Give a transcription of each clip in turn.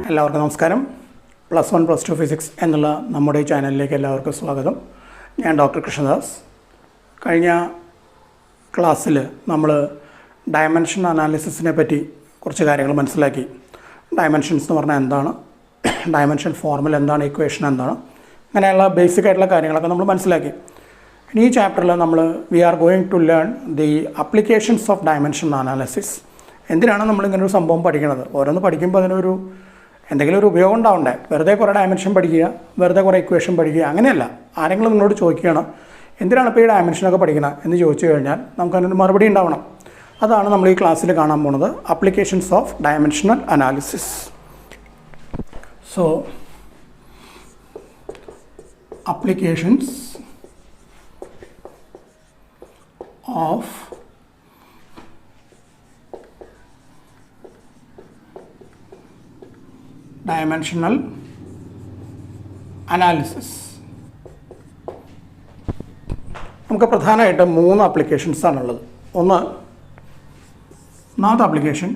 എല്ലാവർക്കും നമസ്കാരം. +1 +2 ഫിസിക്സ് എന്നുള്ള നമ്മുടെ ഈ ചാനലിലേക്ക് എല്ലാവർക്കും സ്വാഗതം. ഞാൻ ഡോക്ടർ കൃഷ്ണദാസ്. കഴിഞ്ഞ ക്ലാസ്സിൽ നമ്മൾ ഡയമെൻഷൻ അനാലിസിസിനെ പറ്റി കുറച്ച് കാര്യങ്ങൾ മനസ്സിലാക്കി. ഡയമെൻഷൻസ് എന്ന് പറഞ്ഞാൽ എന്താണ്, ഡയമെൻഷൻ ഫോർമുല എന്താണ്, ഇക്വേഷൻ എന്താണ്, അങ്ങനെയുള്ള ബേസിക് ആയിട്ടുള്ള കാര്യങ്ങളൊക്കെ നമ്മൾ മനസ്സിലാക്കി. ഇനി ഈ ചാപ്റ്ററിൽ നമ്മൾ we are going to learn the applications of dimension analysis. എന്തിനാണ് നമ്മളിങ്ങനൊരു സംഭവം പഠിക്കുന്നത്? ഓരോന്ന് പഠിക്കുമ്പോൾ അതിനൊരു എന്തെങ്കിലും ഒരു ഉപയോഗം ഉണ്ടാവണ്ടേ. വെറുതെ കുറേ ഡയമെൻഷൻ പഠിക്കുക, വെറുതെ കുറേ ഇക്വേഷൻ പഠിക്കുക, അങ്ങനെയല്ല. ആരെങ്കിലും നിങ്ങളോട് ചോദിക്കുകയാണ് എന്തിനാണ് ഇപ്പോൾ ഈ ഡയമെൻഷനൊക്കെ പഠിക്കണം എന്ന് ചോദിച്ചു കഴിഞ്ഞാൽ നമുക്കതിനൊരു മറുപടി ഉണ്ടാവണം. അതാണ് നമ്മൾ ഈ ക്ലാസ്സിൽ കാണാൻ പോകുന്നത്, applications of dimensional analysis. So applications of dimensional analysis. നമുക്ക് പ്രധാനമായിട്ട് 3 ആപ്ലിക്കേഷൻസ് ആണുള്ളത്. ഒന്നാമത്തെ application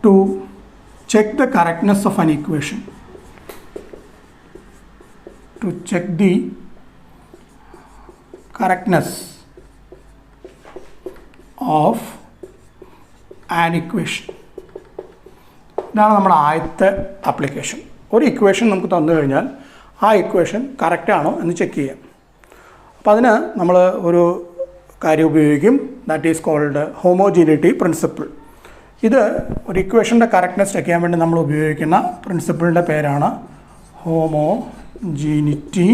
to check the correctness of an equation. To check the correctness of an equation. ഇതാണ് നമ്മുടെ ആദ്യത്തെ ആപ്ലിക്കേഷൻ. ഒരു ഇക്വേഷൻ നമുക്ക് തന്നു കഴിഞ്ഞാൽ ആ ഇക്വേഷൻ കറക്റ്റാണോ എന്ന് ചെക്ക് ചെയ്യാം. അപ്പോൾ അതിന് നമ്മൾ ഒരു കാര്യം ഉപയോഗിക്കും, that is called homogeneity principle. ഇത് ഒരു ഇക്വേഷൻ്റെ കറക്റ്റ്നെസ് ചെക്ക് ചെയ്യാൻ വേണ്ടി നമ്മൾ ഉപയോഗിക്കുന്ന പ്രിൻസിപ്പിളിൻ്റെ പേരാണ് homogeneity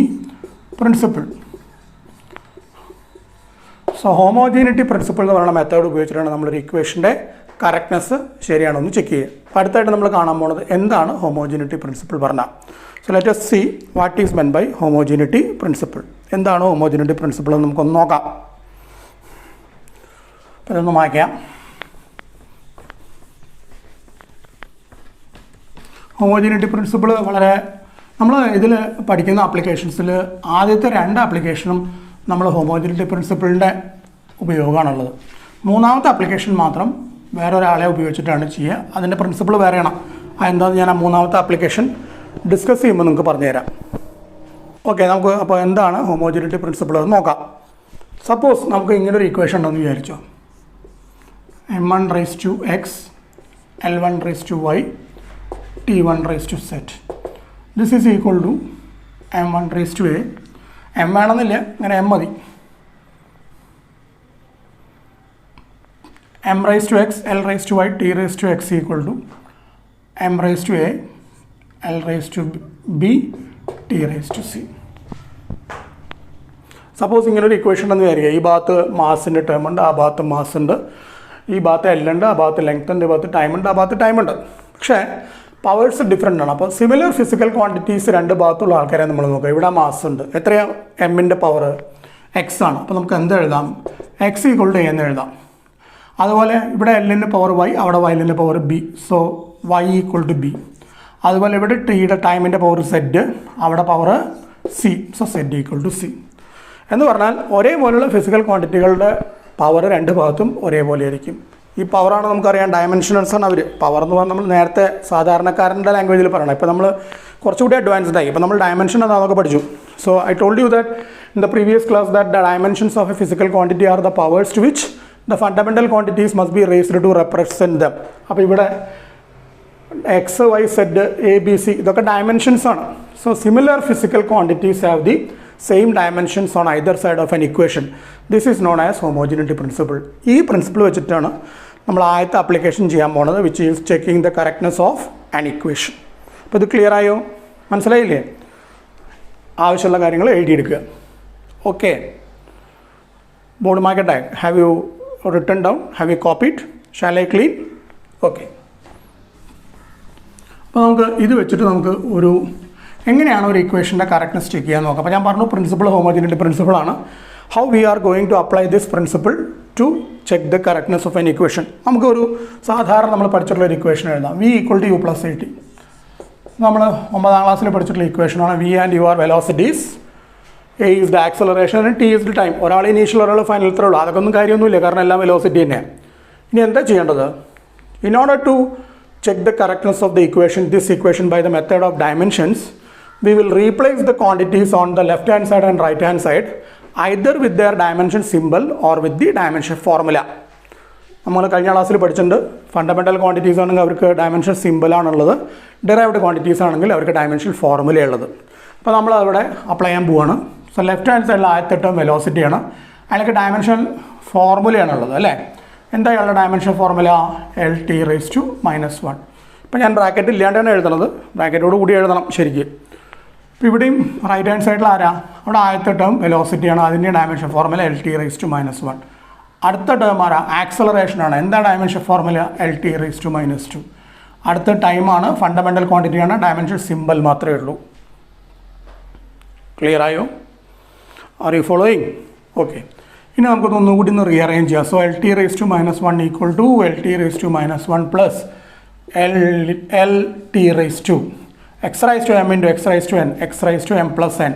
principle. So homogeneity principle എന്ന് പറയുന്ന മെത്തേഡ് ഉപയോഗിച്ചിട്ടാണ് നമ്മളൊരു ഇക്വേഷൻ്റെ കറക്റ്റ്നെസ് ശരിയാണോ എന്ന് ചെക്ക് ചെയ്യുക. അപ്പോൾ അടുത്തായിട്ട് നമ്മൾ കാണാൻ പോകുന്നത് എന്താണ് ഹോമോജീനിറ്റി പ്രിൻസിപ്പിൾ പറഞ്ഞാൽ. So let us see what is meant by homogeneity principle. എന്താണ് ഹോമോജീനിറ്റി പ്രിൻസിപ്പിൾ എന്ന് നമുക്കൊന്ന് നോക്കാം. അപ്പോൾ ഇതൊന്ന് മായ്ക്കാം. ഹോമോജീനിറ്റി പ്രിൻസിപ്പിൾ വളരെ നമ്മൾ ഇതിൽ പഠിക്കുന്ന ആപ്ലിക്കേഷൻസിൽ ആദ്യത്തെ 2 ആപ്ലിക്കേഷനും നമ്മൾ ഹോമോജീനിറ്റി പ്രിൻസിപ്പിളിൻ്റെ ഉപയോഗമാണുള്ളത്. മൂന്നാമത്തെ ആപ്ലിക്കേഷൻ മാത്രം വേറൊരാളെ ഉപയോഗിച്ചിട്ടാണ് ചെയ്യുക. അതിൻ്റെ പ്രിൻസിപ്പിൾ വേറെയാണ്. അതെന്താണെന്ന് ഞാൻ ആ മൂന്നാമത്തെ ആപ്ലിക്കേഷൻ ഡിസ്കസ് ചെയ്യുമ്പോൾ നിങ്ങൾക്ക് പറഞ്ഞുതരാം. ഓക്കെ, നമുക്ക് അപ്പോൾ എന്താണ് ഹോമോജീനിറ്റി പ്രിൻസിപ്പിൾ എന്ന് നോക്കാം. സപ്പോസ് നമുക്ക് ഇങ്ങനൊരു ഇക്വേഷൻ ഉണ്ടെന്ന് വിചാരിച്ചോ. m1⁻x l1⁻y t1⁻z. This is equal to m1⁻a. m വേണമെന്നില്ല, ഇങ്ങനെ m മതി. m⁻x l⁻y t⁻x equal to m⁻a l⁻b t⁻c. Suppose ഇങ്ങനൊരു ഇക്വേഷൻ ഉണ്ടെന്ന് വിചാരിക്കുക. ഈ ഭാഗത്ത് മാസിൻ്റെ ടേം ഉണ്ട്, ആ ഭാഗത്ത് മാസ് ഉണ്ട്, ഈ ഭാഗത്ത് എൽ ഉണ്ട്, ആ ഭാഗത്ത് ലെങ്ത് ഉണ്ട്, ഈ ഭാഗത്ത് ടൈം ഉണ്ട്, ആ ഭാഗത്ത് ടൈം ഉണ്ട്. പക്ഷേ പവേഴ്സ് ഡിഫറെൻ്റ് ആണ്. അപ്പോൾ സിമിലർ ഫിസിക്കൽ ക്വാണ്ടിറ്റീസ് 2 ഭാഗത്തുള്ള ആൾക്കാരെ നമ്മൾ നോക്കുക. ഇവിടെ മാസ് ഉണ്ട്, എത്രയാണ് എമ്മിൻ്റെ പവർ എക്സ് ആണ്. അപ്പോൾ നമുക്ക് എന്ത് എഴുതാം? എക്സ് ഈക്വൾ ടു എന്ന് എഴുതാം. അതുപോലെ ഇവിടെ എല്ലിൻ്റെ പവർ വൈ, അവിടെ വൈലിൻ്റെ power B. So Y equal to B. അതുപോലെ ഇവിടെ ടിയുടെ ടൈമിൻ്റെ പവർ സെഡ്, അവിടെ power C. So Z equal to C. എന്ന് പറഞ്ഞാൽ ഒരേപോലെയുള്ള ഫിസിക്കൽ ക്വാണ്ടിറ്റികളുടെ പവർ 2 ഭാഗത്തും ഒരേപോലെ ആയിരിക്കും. ഈ പവറാണ് നമുക്കറിയാം, ഡയമെൻഷൻസ് ആണ് അവർ. പവർ എന്ന് പറഞ്ഞാൽ നമ്മൾ നേരത്തെ സാധാരണക്കാരൻ്റെ ലാംഗ്വേജിൽ പറയണം. ഇപ്പോൾ നമ്മൾ കുറച്ചുകൂടി അഡ്വാൻസ്ഡ് ആയി. ഇപ്പോൾ നമ്മൾ ഡയമെൻഷൻ എന്താണെന്നൊക്കെ പഠിച്ചു. So I told you that in the previous class that the dimensions of a physical quantity are the powers to which the fundamental quantities must be raised to represent them. അപ്പോൾ ഇവിടെ X Y Z A B C ഇതൊക്കെ dimensions ആണ്. So similar physical quantities have the same dimensions on either side of an equation. This is known as homogeneity principle. ഈ principle വെച്ചിട്ടാണ് നമ്മൾ ആദ്യത്തെ application ചെയ്യാൻ പോകുന്നത്, which is checking the correctness of an equation. അപ്പോൾ ഇത് clear ആയോ? മനസ്സിലായില്ലേ? ആവശ്യമുള്ള കാര്യങ്ങൾ എഴുതിയെടുക്കുക. ഓക്കെ, ബോർഡ് മാർക്കട്ടെ. Have you written down? Have you copied? Shall I clean? Okay. അപ്പോൾ നമുക്ക് ഇത് വെച്ചിട്ട് നമുക്ക് ഒരു എങ്ങനെയാണ് ഒരു ഇക്വേഷൻ്റെ കറക്റ്റ്നെസ് ചെക്ക് ചെയ്യാൻ നോക്കാം. അപ്പോൾ ഞാൻ പറഞ്ഞു പ്രിൻസിപ്പിൾ ഹോമോജീനിറ്റി പ്രിൻസിപ്പിളാണ്. How we are going to apply this principle to check the correctness of an equation. നമുക്കൊരു സാധാരണ നമ്മൾ പഠിച്ചിട്ടുള്ള ഒരു ഇക്വേഷൻ എഴുതാം. v equal to u plus at. നമ്മൾ 9ാം ക്ലാസ്സിൽ പഠിച്ചിട്ടുള്ള ഇക്വേഷനാണ്. v and u are velocities. A is the acceleration and T is the time. ഒരാൾ ഇനീഷ്യൽ, ഒരാൾ ഫൈനൽ, ഇത്രേ ഉള്ളൂ. അതൊക്കെ ഒന്നും കാര്യമൊന്നുമില്ല, കാരണം എല്ലാം വെലോസിറ്റി തന്നെയാണ്. ഇനി എന്താ ചെയ്യേണ്ടത്? In order to check the correctness of the equation, this equation by the method of dimensions, we will replace the quantities on the left hand side and right hand side either with their dimension symbol or with the dimension formula. നമ്മൾ കഴിഞ്ഞ ക്ലാസ്സിൽ പഠിച്ചിട്ടുണ്ട് fundamental quantities ആണെങ്കിൽ അവർക്ക് dimension സിമ്പിളാണുള്ളത്, derived quantities ആണെങ്കിൽ അവർക്ക് dimension ഫോർമുലയുള്ളത്. അപ്പോൾ നമ്മൾ അവിടെ അപ്ലൈ ചെയ്യാൻ പോവുകയാണ്. സോ ലെഫ്റ്റ് ഹാൻഡ് സൈഡിൽ ആദ്യത്തെ ടേം വെലോസിറ്റിയാണ്, അതിലേക്ക് ഡയമെൻഷൻ ഫോർമുലയാണുള്ളത് അല്ലേ. എന്താ ഇയാളുടെ ഡയമെൻഷൻ ഫോർമുല? LT⁻⁻1. ഇപ്പോൾ ഞാൻ ബ്രാക്കറ്റ് ഇല്ലാണ്ടാണ് എഴുതുന്നത്, ബ്രാക്കറ്റോട് കൂടി എഴുതണം ശരിക്കും. ഇപ്പോൾ ഇവിടെയും റൈറ്റ് ഹാൻഡ് സൈഡിൽ ആരാ? അവിടെ ആദ്യത്തെ ടേം വെലോസിറ്റിയാണ്, അതിൻ്റെ ഡയമെൻഷൻ ഫോർമുല LT⁻⁻1. അടുത്ത ടേം ആരാ? ആക്സലറേഷനാണ്. എന്താ ഡയമെൻഷൻ ഫോർമുല? LT⁻². അടുത്ത ടൈമാണ്, ഫണ്ടമെൻ്റൽ ക്വാണ്ടിറ്റിയാണ്, ഡയമെൻഷൻ സിമ്പിൾ മാത്രമേ ഉള്ളൂ. ക്ലിയർ ആയോ? Are you following? ഓക്കെ. ഇനി നമുക്കൊന്നുകൂടി ഒന്ന് റീഅറേഞ്ച് ചെയ്യാം. So LT⁻1 equal to LT⁻1 plus LT x⁻m into x⁻n x⁻m plus n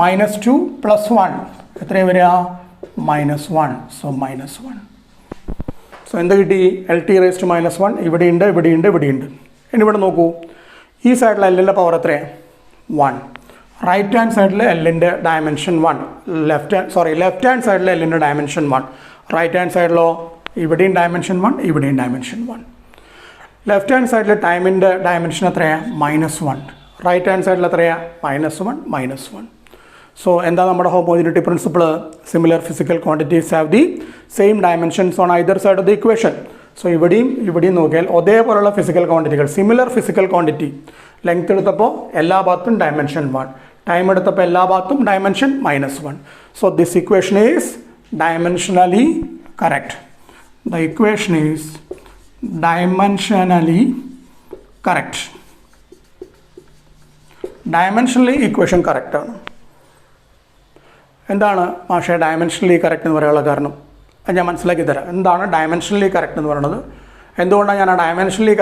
-2 plus 1 എത്രയാണ് വരിക? -1. സോ -1. സോ എന്ത് കിട്ടി? LT⁻1 ഇവിടെയുണ്ട്, ഇവിടെയുണ്ട്, ഇവിടെയുണ്ട്. ഇനി ഇവിടെ നോക്കൂ, ഈ സൈഡിൽ എല്ലിൻ്റെ പവർ എത്രയാണ്? 1. റൈറ്റ് ഹാൻഡ് സൈഡിൽ എല്ലിൻ്റെ ഡയമെൻഷൻ 1, ലെഫ്റ്റ് ഹാൻഡ് സൈഡിൽ എല്ലിൻ്റെ ഡയമെൻഷൻ 1, റൈറ്റ് ഹാൻഡ് സൈഡിലോ ഇവിടെയും ഡയമെൻഷൻ 1, ഇവിടെയും ഡയമെൻഷൻ 1. ലെഫ്റ്റ് ഹാൻഡ് സൈഡിൽ ടൈമിൻ്റെ ഡയമെൻഷൻ എത്രയാണ്? -1. റൈറ്റ് ഹാൻഡ് സൈഡിൽ എത്രയാണ്? -1 -1. സോ എന്താ നമ്മുടെ homogeneity principle? Similar physical quantities have the same dimensions on either side of the equation. So ഇവിടെയും നോക്കിയാൽ ഒരേപോലുള്ള ഫിസിക്കൽ ക്വാണ്ടിറ്റികൾ, സിമിലർ ഫിസിക്കൽ ക്വാണ്ടിറ്റി. ലെങ്ത് എടുത്തപ്പോൾ എല്ലാ ഭാഗത്തും ഡയമെൻഷൻ 1, ടൈം എടുത്തപ്പോൾ എല്ലാ ഭാഗത്തും dimension -1. So this equation is dimensionally correct. The equation is dimensionally correct. Dimensionally equation കറക്റ്റാണ്. എന്താണ് പക്ഷേ ഡയമെൻഷനലി കറക്റ്റ് എന്ന് പറയാനുള്ള കാരണം? അത് ഞാൻ മനസ്സിലാക്കി തരാം. എന്താണ് ഡയമെൻഷനലി കറക്റ്റ് എന്ന് പറയുന്നത്? എന്തുകൊണ്ടാണ് ഞാൻ ആ ഡയമെൻഷനലി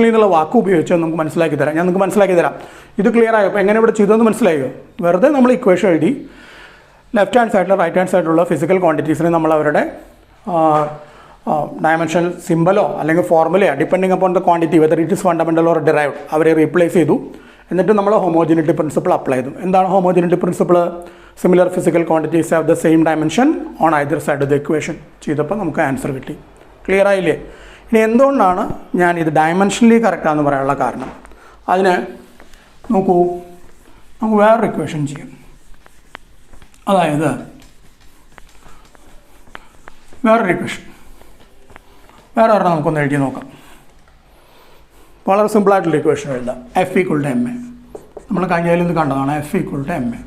എന്നുള്ള വാക്ക് ഉപയോഗിച്ച് നമുക്ക് മനസ്സിലാക്കി തരാം. ഞാൻ നിങ്ങൾക്ക് മനസ്സിലാക്കി തരാം. ഇത് ക്ലിയർ ആയോ? അപ്പോൾ എങ്ങനെ ഇവിടെ ചെയ്തതെന്ന് മനസ്സിലായോ? വെറുതെ നമ്മൾ ഇക്വേഷൻ എഴുതി ലെഫ്റ്റ് ഹാൻഡ് സൈഡിലും റൈറ്റ് ഹാൻഡ് സൈഡിലുള്ള ഫിസിക്കൽ ക്വാണ്ടിറ്റീസിനെ നമ്മൾ അവരുടെ ഡയമെൻഷൻ സിമ്പലോ അല്ലെങ്കിൽ ഫോർമുലയോ depending upon the quantity whether it is fundamental or derived അവരെ റീപ്ലേസ് ചെയ്തു. എന്നിട്ട് നമ്മൾ ഹോമോജിനിറ്റി പ്രിൻസിപ്പിൾ അപ്ലൈ ചെയ്തു. എന്താണ് homogeneity principle? Similar physical quantities have the same dimension on either side of the equation. ചെയ്തപ്പോൾ നമുക്ക് ആൻസർ കിട്ടി. ക്ലിയർ ആയില്ലേ? ഇനി എന്തുകൊണ്ടാണ് ഞാൻ ഇത് ഡയമെൻഷനലി കറക്റ്റാണെന്ന് പറയാനുള്ള കാരണം? അതിന് നോക്കൂ, നമുക്ക് വേറൊരു ഇക്വേഷൻ ചെയ്യാം. അതായത് വേറൊരു ഇക്വേഷൻ വേറെ ഒരെണ്ണം നമുക്കൊന്ന് എഴുതി നോക്കാം. വളരെ സിമ്പിളായിട്ടുള്ള ഇക്വേഷൻ എഴുതാം. F=ma. നമ്മൾ കഴിഞ്ഞാലും ഇത് കണ്ടതാണ്. F=ma.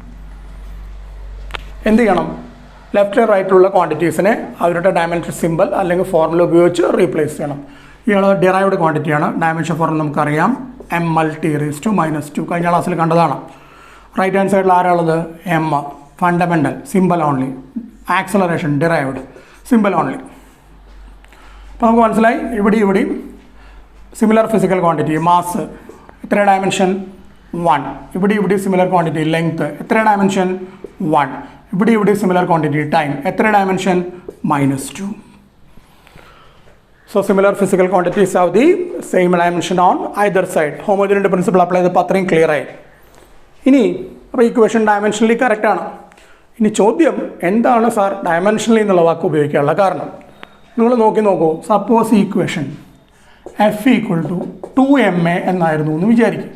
എന്ത് ചെയ്യണം? ലെഫ്റ്റ് റൈറ്റിലുള്ള ക്വാണ്ടിറ്റീസിനെ അവരുടെ ഡയമെൻഷൻ സിമ്പിൾ അല്ലെങ്കിൽ ഫോർമുല ഉപയോഗിച്ച് റീപ്ലേസ് ചെയ്യണം. ഇയാൾ ഡിറൈവ്ഡ് ക്വാണ്ടിറ്റിയാണ്. ഡയമെൻഷൻ ഫോർമുല നമുക്കറിയാം, MLT⁻². കഴിഞ്ഞ ക്ലാസ്സിൽ കണ്ടതാണ്. റൈറ്റ് ഹാൻഡ് സൈഡിൽ ആരാളുള്ളത്? M, fundamental, simple only. Acceleration derived, simple only. അപ്പോൾ നമുക്ക് മനസ്സിലായി ഇവിടെയും സിമിലർ ഫിസിക്കൽ ക്വാണ്ടിറ്റി. മാസ് എത്ര ഡയമെൻഷൻ? 1. ഇവിടെ സിമിലർ ക്വാണ്ടിറ്റി. ലെങ്ത് എത്ര ഡയമെൻഷൻ? 1. ഇവിടെ സിമിലർ ക്വാണ്ടിറ്റി. ടൈം എത്ര dimension? -2. So similar physical quantities have the same dimension on either side. Homogeneity principle apply ചെയ്തപ്പോൾ അത്രയും ക്ലിയർ ആയി. ഇനി അപ്പോൾ ഇക്വേഷൻ ഡയമെൻഷനലി കറക്റ്റാണ്. ഇനി ചോദ്യം, എന്താണ് സാർ ഡയമെൻഷനലി എന്നുള്ള വാക്ക് ഉപയോഗിക്കാനുള്ള കാരണം? നിങ്ങൾ നോക്കൂ. സപ്പോസ് ഈ ഇക്വേഷൻ F=2ma എന്നായിരുന്നു എന്ന് വിചാരിക്കും.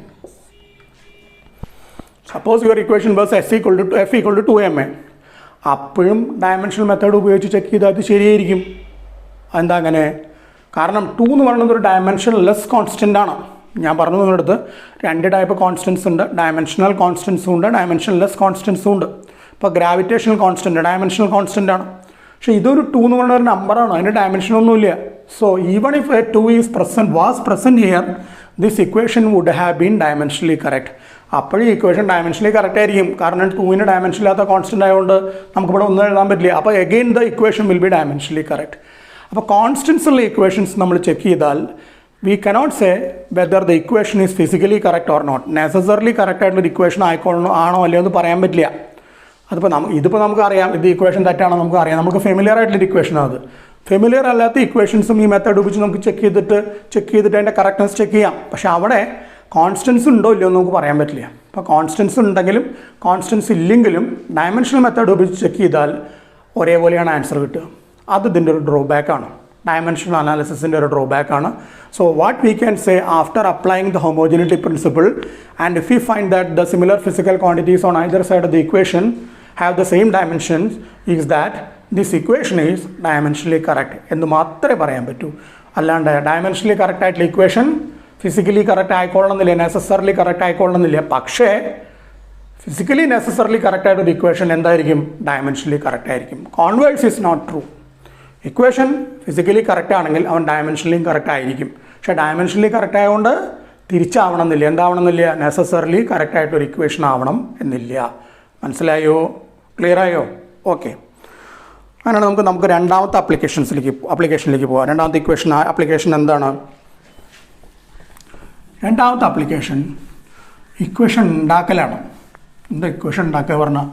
Suppose your equation bus F=2ma. അപ്പോഴും ഡയമെൻഷണൽ മെത്തേഡ് ഉപയോഗിച്ച് ചെക്ക് ചെയ്താൽ അത് ശരിയായിരിക്കും. എന്താ അങ്ങനെ? കാരണം 2 എന്ന് പറയുന്നത് ഒരു ഡയമെൻഷൻ ലെസ് കോൺസ്റ്റൻ്റ് ആണ്. ഞാൻ പറഞ്ഞു നിങ്ങളുടെ അടുത്ത് 2 ടൈപ്പ് കോൺസ്റ്റൻസ് ഉണ്ട്. ഡയമെൻഷണൽ കോൺസ്റ്റൻസും ഉണ്ട്, ഡയമെൻഷൻ ലെസ് കോൺസ്റ്റൻസും ഉണ്ട്. ഇപ്പോൾ ഗ്രാവിറ്റേഷണൽ കോൺസ്റ്റൻറ്റ് ഡയമെൻഷണൽ കോൺസ്റ്റൻ്റ് ആണ്. പക്ഷേ ഇതൊരു 2 എന്ന് പറയുന്ന ഒരു നമ്പറാണ്, അതിന് ഡയമെൻഷനൊന്നുമില്ല. So even if a 2 was present here, this equation would have been dimensionally correct. അപ്പോഴും ഈ ഇക്വേഷൻ ഡയമെൻഷനലി കറക്റ്റ് ആയിരിക്കും. കാരണം 2-ന് ഡയമെൻഷൻ ഇല്ലാത്ത കോൺസ്റ്റൻ്റ് ആയതുകൊണ്ട് നമുക്കിവിടെ ഒന്നും എഴുതാൻ പറ്റില്ല. അപ്പോൾ again the equation will be dimensionally correct. അപ്പോൾ കോൺസ്റ്റൻസ് ഉള്ള ഇക്വേഷൻസ് നമ്മൾ ചെക്ക് ചെയ്താൽ we cannot say whether the equation is physically correct or not. Necessarily correct ആയിട്ടുള്ള ഇക്വേഷൻ ആണോ അല്ലയോ എന്ന് പറയാൻ പറ്റില്ല. അതിപ്പോൾ ഇതിപ്പോൾ നമുക്കറിയാം ഇത് ഇക്വേഷൻ തെറ്റാണോ നമുക്കറിയാം, നമുക്ക് ഫെമിലിയർ ആയിട്ടുള്ള ഇക്വേഷൻ അത്. ഫെമിലിയർ അല്ലാത്ത ഇക്വേഷൻസും ഈ മെത്തേഡ് ഉപയോഗിച്ച് നമുക്ക് ചെക്ക് ചെയ്തിട്ട് അതിൻ്റെ കറക്റ്റ്നെസ് ചെക്ക് ചെയ്യാം. പക്ഷേ അവിടെ കോൺസ്റ്റൻസ് ഉണ്ടോ ഇല്ലയോ എന്ന് നമുക്ക് പറയാൻ പറ്റില്ല. അപ്പോൾ കോൺസ്റ്റൻസ് ഉണ്ടെങ്കിലും കോൺസ്റ്റൻസ് ഇല്ലെങ്കിലും ഡയമെൻഷണൽ മെത്തേഡ് ഉപയോഗിച്ച് ചെക്ക് ചെയ്താൽ ഒരേപോലെയാണ് ആൻസർ കിട്ടുക. അത് ഇതിൻ്റെ ഒരു ഡ്രോബാക്കാണ്, ഡയമെൻഷണൽ അനാലിസിസിൻ്റെ ഒരു ഡ്രോബാക്കാണ്. So what we can say after applying the homogeneity principle and if you find that the similar physical quantities on either side of the equation have the same dimensions is that this equation is dimensionally correct എന്ന് മാത്രമേ പറയാൻ പറ്റൂ. അല്ലാണ്ട് dimensionally correct ആയിട്ടുള്ള equation physically correct ആയിക്കൊള്ളണമെന്നില്ല, necessarily correct ആയിക്കൊള്ളണമെന്നില്ല. പക്ഷേ physically necessarily correct ആയിട്ടൊരു ഇക്വേഷൻ എന്തായിരിക്കും? ഡയമെൻഷനലി കറക്റ്റ് ആയിരിക്കും. Converse is not true. Equation physically correct ആണെങ്കിൽ അവൻ ഡയമെൻഷനലിയും കറക്റ്റ് ആയിരിക്കും. പക്ഷേ ഡയമെൻഷനലി കറക്റ്റ് ആയതുകൊണ്ട് തിരിച്ചാവണമെന്നില്ല. എന്താവണമെന്നില്ല? നെസസറിലി കറക്റ്റ് ആയിട്ടൊരു ഇക്വേഷൻ ആവണം എന്നില്ല. മനസ്സിലായോ? ക്ലിയർ ആയോ? ഓക്കെ. അങ്ങനെയാണ് നമുക്ക് രണ്ടാമത്തെ അപ്ലിക്കേഷനിലേക്ക് പോകാം. രണ്ടാമത്തെ അപ്ലിക്കേഷൻ എന്താണ്? രണ്ടാമത്തെ അപ്ലിക്കേഷൻ ഇക്വേഷൻ ഉണ്ടാക്കലാണ്. എന്താ ഇക്വേഷൻ ഉണ്ടാക്കുക പറഞ്ഞാൽ?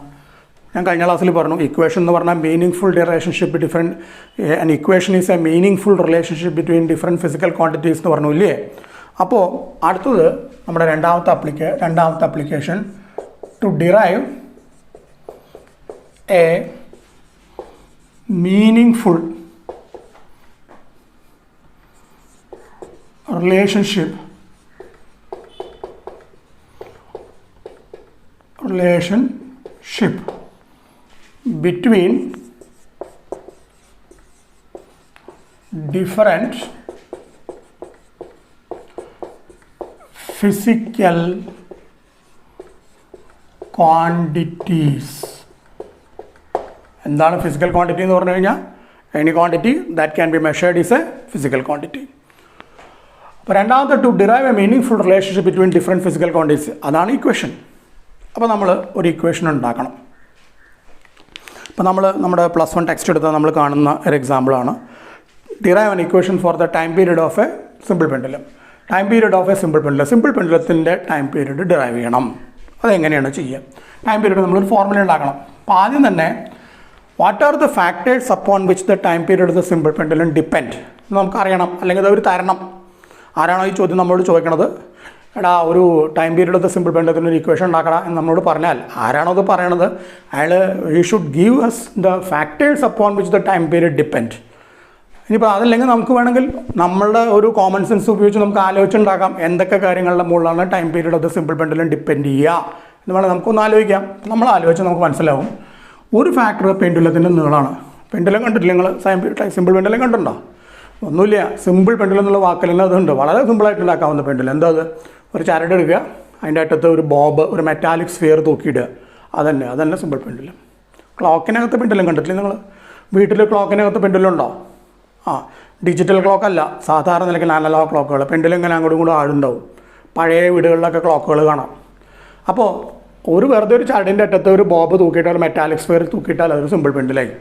ഞാൻ കഴിഞ്ഞ ക്ലാസ്സിൽ പറഞ്ഞു, ഇക്വേഷൻ എന്ന് പറഞ്ഞാൽ meaningful relationship an equation is a meaningful relationship between different physical quantities എന്ന് പറഞ്ഞു ഇല്ലേ? അപ്പോൾ അടുത്തത് നമ്മുടെ രണ്ടാമത്തെ application to derive a meaningful relationship between different physical quantities. എന്താണ് ഫിസിക്കൽ ക്വാണ്ടിറ്റി എന്ന് പറഞ്ഞു കഴിഞ്ഞാൽ any quantity that can be measured is a physical quantity. അപ്പോൾ രണ്ടാമത്തെ to derive a meaningful relationship between different physical quantities, അതാണ് equation. അപ്പോൾ നമ്മൾ ഒരു ഇക്വേഷൻ ഉണ്ടാക്കണം. അപ്പോൾ നമ്മുടെ +1 ടെക്സ്റ്റ് എടുത്താൽ നമ്മൾ കാണുന്ന ഒരു എക്സാമ്പിളാണ് derive an equation for the time period of a simple pendulum. Time period of a simple പെൻഡുലത്തിൻ്റെ ടൈം പീരീഡ് ഡിറൈവ് ചെയ്യണം. അതെങ്ങനെയാണ് ചെയ്യുക? ടൈം പീരീഡ് നമ്മളൊരു ഫോർമുല ഉണ്ടാക്കണം. അപ്പോൾ ആദ്യം തന്നെ what are the factors upon which the time period of the simple pendulum depend എന്ന് നമുക്കറിയണം, അല്ലെങ്കിൽ അതവർ തരണം. ആരാണോ ഈ ചോദ്യം നമ്മളോട് ചോദിക്കണത്, എടാ ഒരു time period of the simple പെൻഡുലത്തിന് ഒരു ഇക്വേഷൻ ഉണ്ടാക്കണം എന്ന് നമ്മളോട് പറഞ്ഞാൽ ആരാണോ അത് പറയണത് അയാൾ he should give us the factors upon which the time period depend. ഇനിയിപ്പോൾ അതല്ലെങ്കിൽ നമുക്ക് വേണമെങ്കിൽ നമ്മളുടെ ഒരു കോമൺ സെൻസ് ഉപയോഗിച്ച് നമുക്ക് ആലോചിച്ചുണ്ടാക്കാം എന്തൊക്കെ കാര്യങ്ങളുടെ മുകളിലാണ് time period of the simple pendulum depend ചെയ്യുക എന്ന് വേണമെങ്കിൽ നമുക്കൊന്ന് ആലോചിക്കാം. നമ്മൾ ആലോചിച്ച് നമുക്ക് മനസ്സിലാവും. ഒരു ഫാക്ടർ പെൻഡുലത്തിൻ്റെ നീളമാണ്. പെൻഡുലം കണ്ടിട്ടില്ല നിങ്ങൾ? സിമ്പിൾ പെൻഡുലം കണ്ടിട്ടുണ്ടോ? ഒന്നുമില്ല. സിമ്പിൾ പെൻഡുലം എന്നുള്ള വാക്കിൽ തന്നെ അതുണ്ട്. വളരെ സിമ്പിളായിട്ട് ഉണ്ടാക്കാവുന്ന പെൻഡുലം. എന്താ അത്? ഒരു ചരട് എടുക്കുക, അതിൻ്റെ അറ്റത്ത് ഒരു ബോബ്, ഒരു മെറ്റാലിക് സ്ഫിയർ തൂക്കിയിടുക. അതന്നെ സിമ്പിൾ പെൻഡുലം. ക്ലോക്കിനകത്ത് പെൻഡുലം കണ്ടിട്ടില്ല നിങ്ങൾ? വീട്ടിൽ ക്ലോക്കിനകത്ത് പെൻഡുലം ഉണ്ടോ? ഡിജിറ്റൽ ക്ലോക്കല്ല, സാധാരണ നിലയ്ക്ക് അനലോഗ് ക്ലോക്കുകൾ. പെൻഡുലം ഇങ്ങനെ അങ്ങോട്ടും കൂടെ ആടുണ്ടാവും. പഴയ വീടുകളിലൊക്കെ ക്ലോക്കുകൾ കാണാം. അപ്പോൾ വെറുതെ ഒരു ചരടിൻ്റെ അറ്റത്ത് ഒരു ബോബ് തൂക്കിയിട്ടാൽ, മെറ്റാലിക് സ്ഫിയർ തൂക്കിയിട്ടാൽ അതൊരു സിമ്പിൾ പെൻഡുലായി.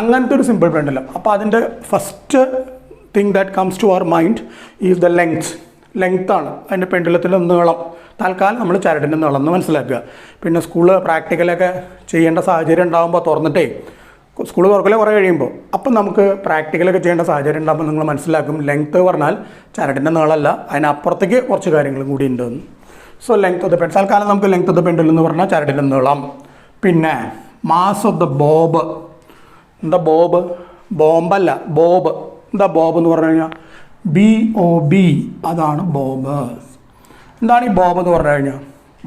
അങ്ങനത്തെ ഒരു സിമ്പിൾ പെൻഡുലം. അപ്പോൾ അതിൻ്റെ first thing that comes to our mind is the ലെങ്ത്താണ് അതിൻ്റെ പെൻഡുലത്തിൻ്റെ നീളം. തൽക്കാലം നമ്മൾ ചരടിൻ്റെ നീളം എന്ന് മനസ്സിലാക്കുക. പിന്നെ സ്കൂള് പ്രാക്ടിക്കലൊക്കെ ചെയ്യേണ്ട സാഹചര്യം ഉണ്ടാകുമ്പോൾ തുറന്നിട്ടേ, സ്കൂൾ തുറക്കലേ കുറേ കഴിയുമ്പോൾ, അപ്പം നമുക്ക് പ്രാക്ടിക്കലൊക്കെ ചെയ്യേണ്ട സാഹചര്യം ഉണ്ടാകുമ്പോൾ നിങ്ങൾ മനസ്സിലാക്കും ലെങ്ത്ത് പറഞ്ഞാൽ ചരടിൻ്റെ നീളമല്ല, അതിനപ്പുറത്തേക്ക് കുറച്ച് കാര്യങ്ങളും കൂടി ഉണ്ടെന്ന്. So length of the pendulum, തൽക്കാലം നമുക്ക് ലെങ്ത് ഓഫ് ദ പെൻഡുലം എന്ന് പറഞ്ഞാൽ ചരടിൻ്റെ നീളം. പിന്നെ മാസ് ഓഫ് ദ ബോബ്. എന്താ ബോബ്? ബോംബല്ല, ബോബ്. എന്താ ബോബ് എന്ന് പറഞ്ഞു കഴിഞ്ഞാൽ BOB, അതാണ് ബോബ്. എന്താണ് ഈ ബോബ് എന്ന് പറഞ്ഞു കഴിഞ്ഞാൽ?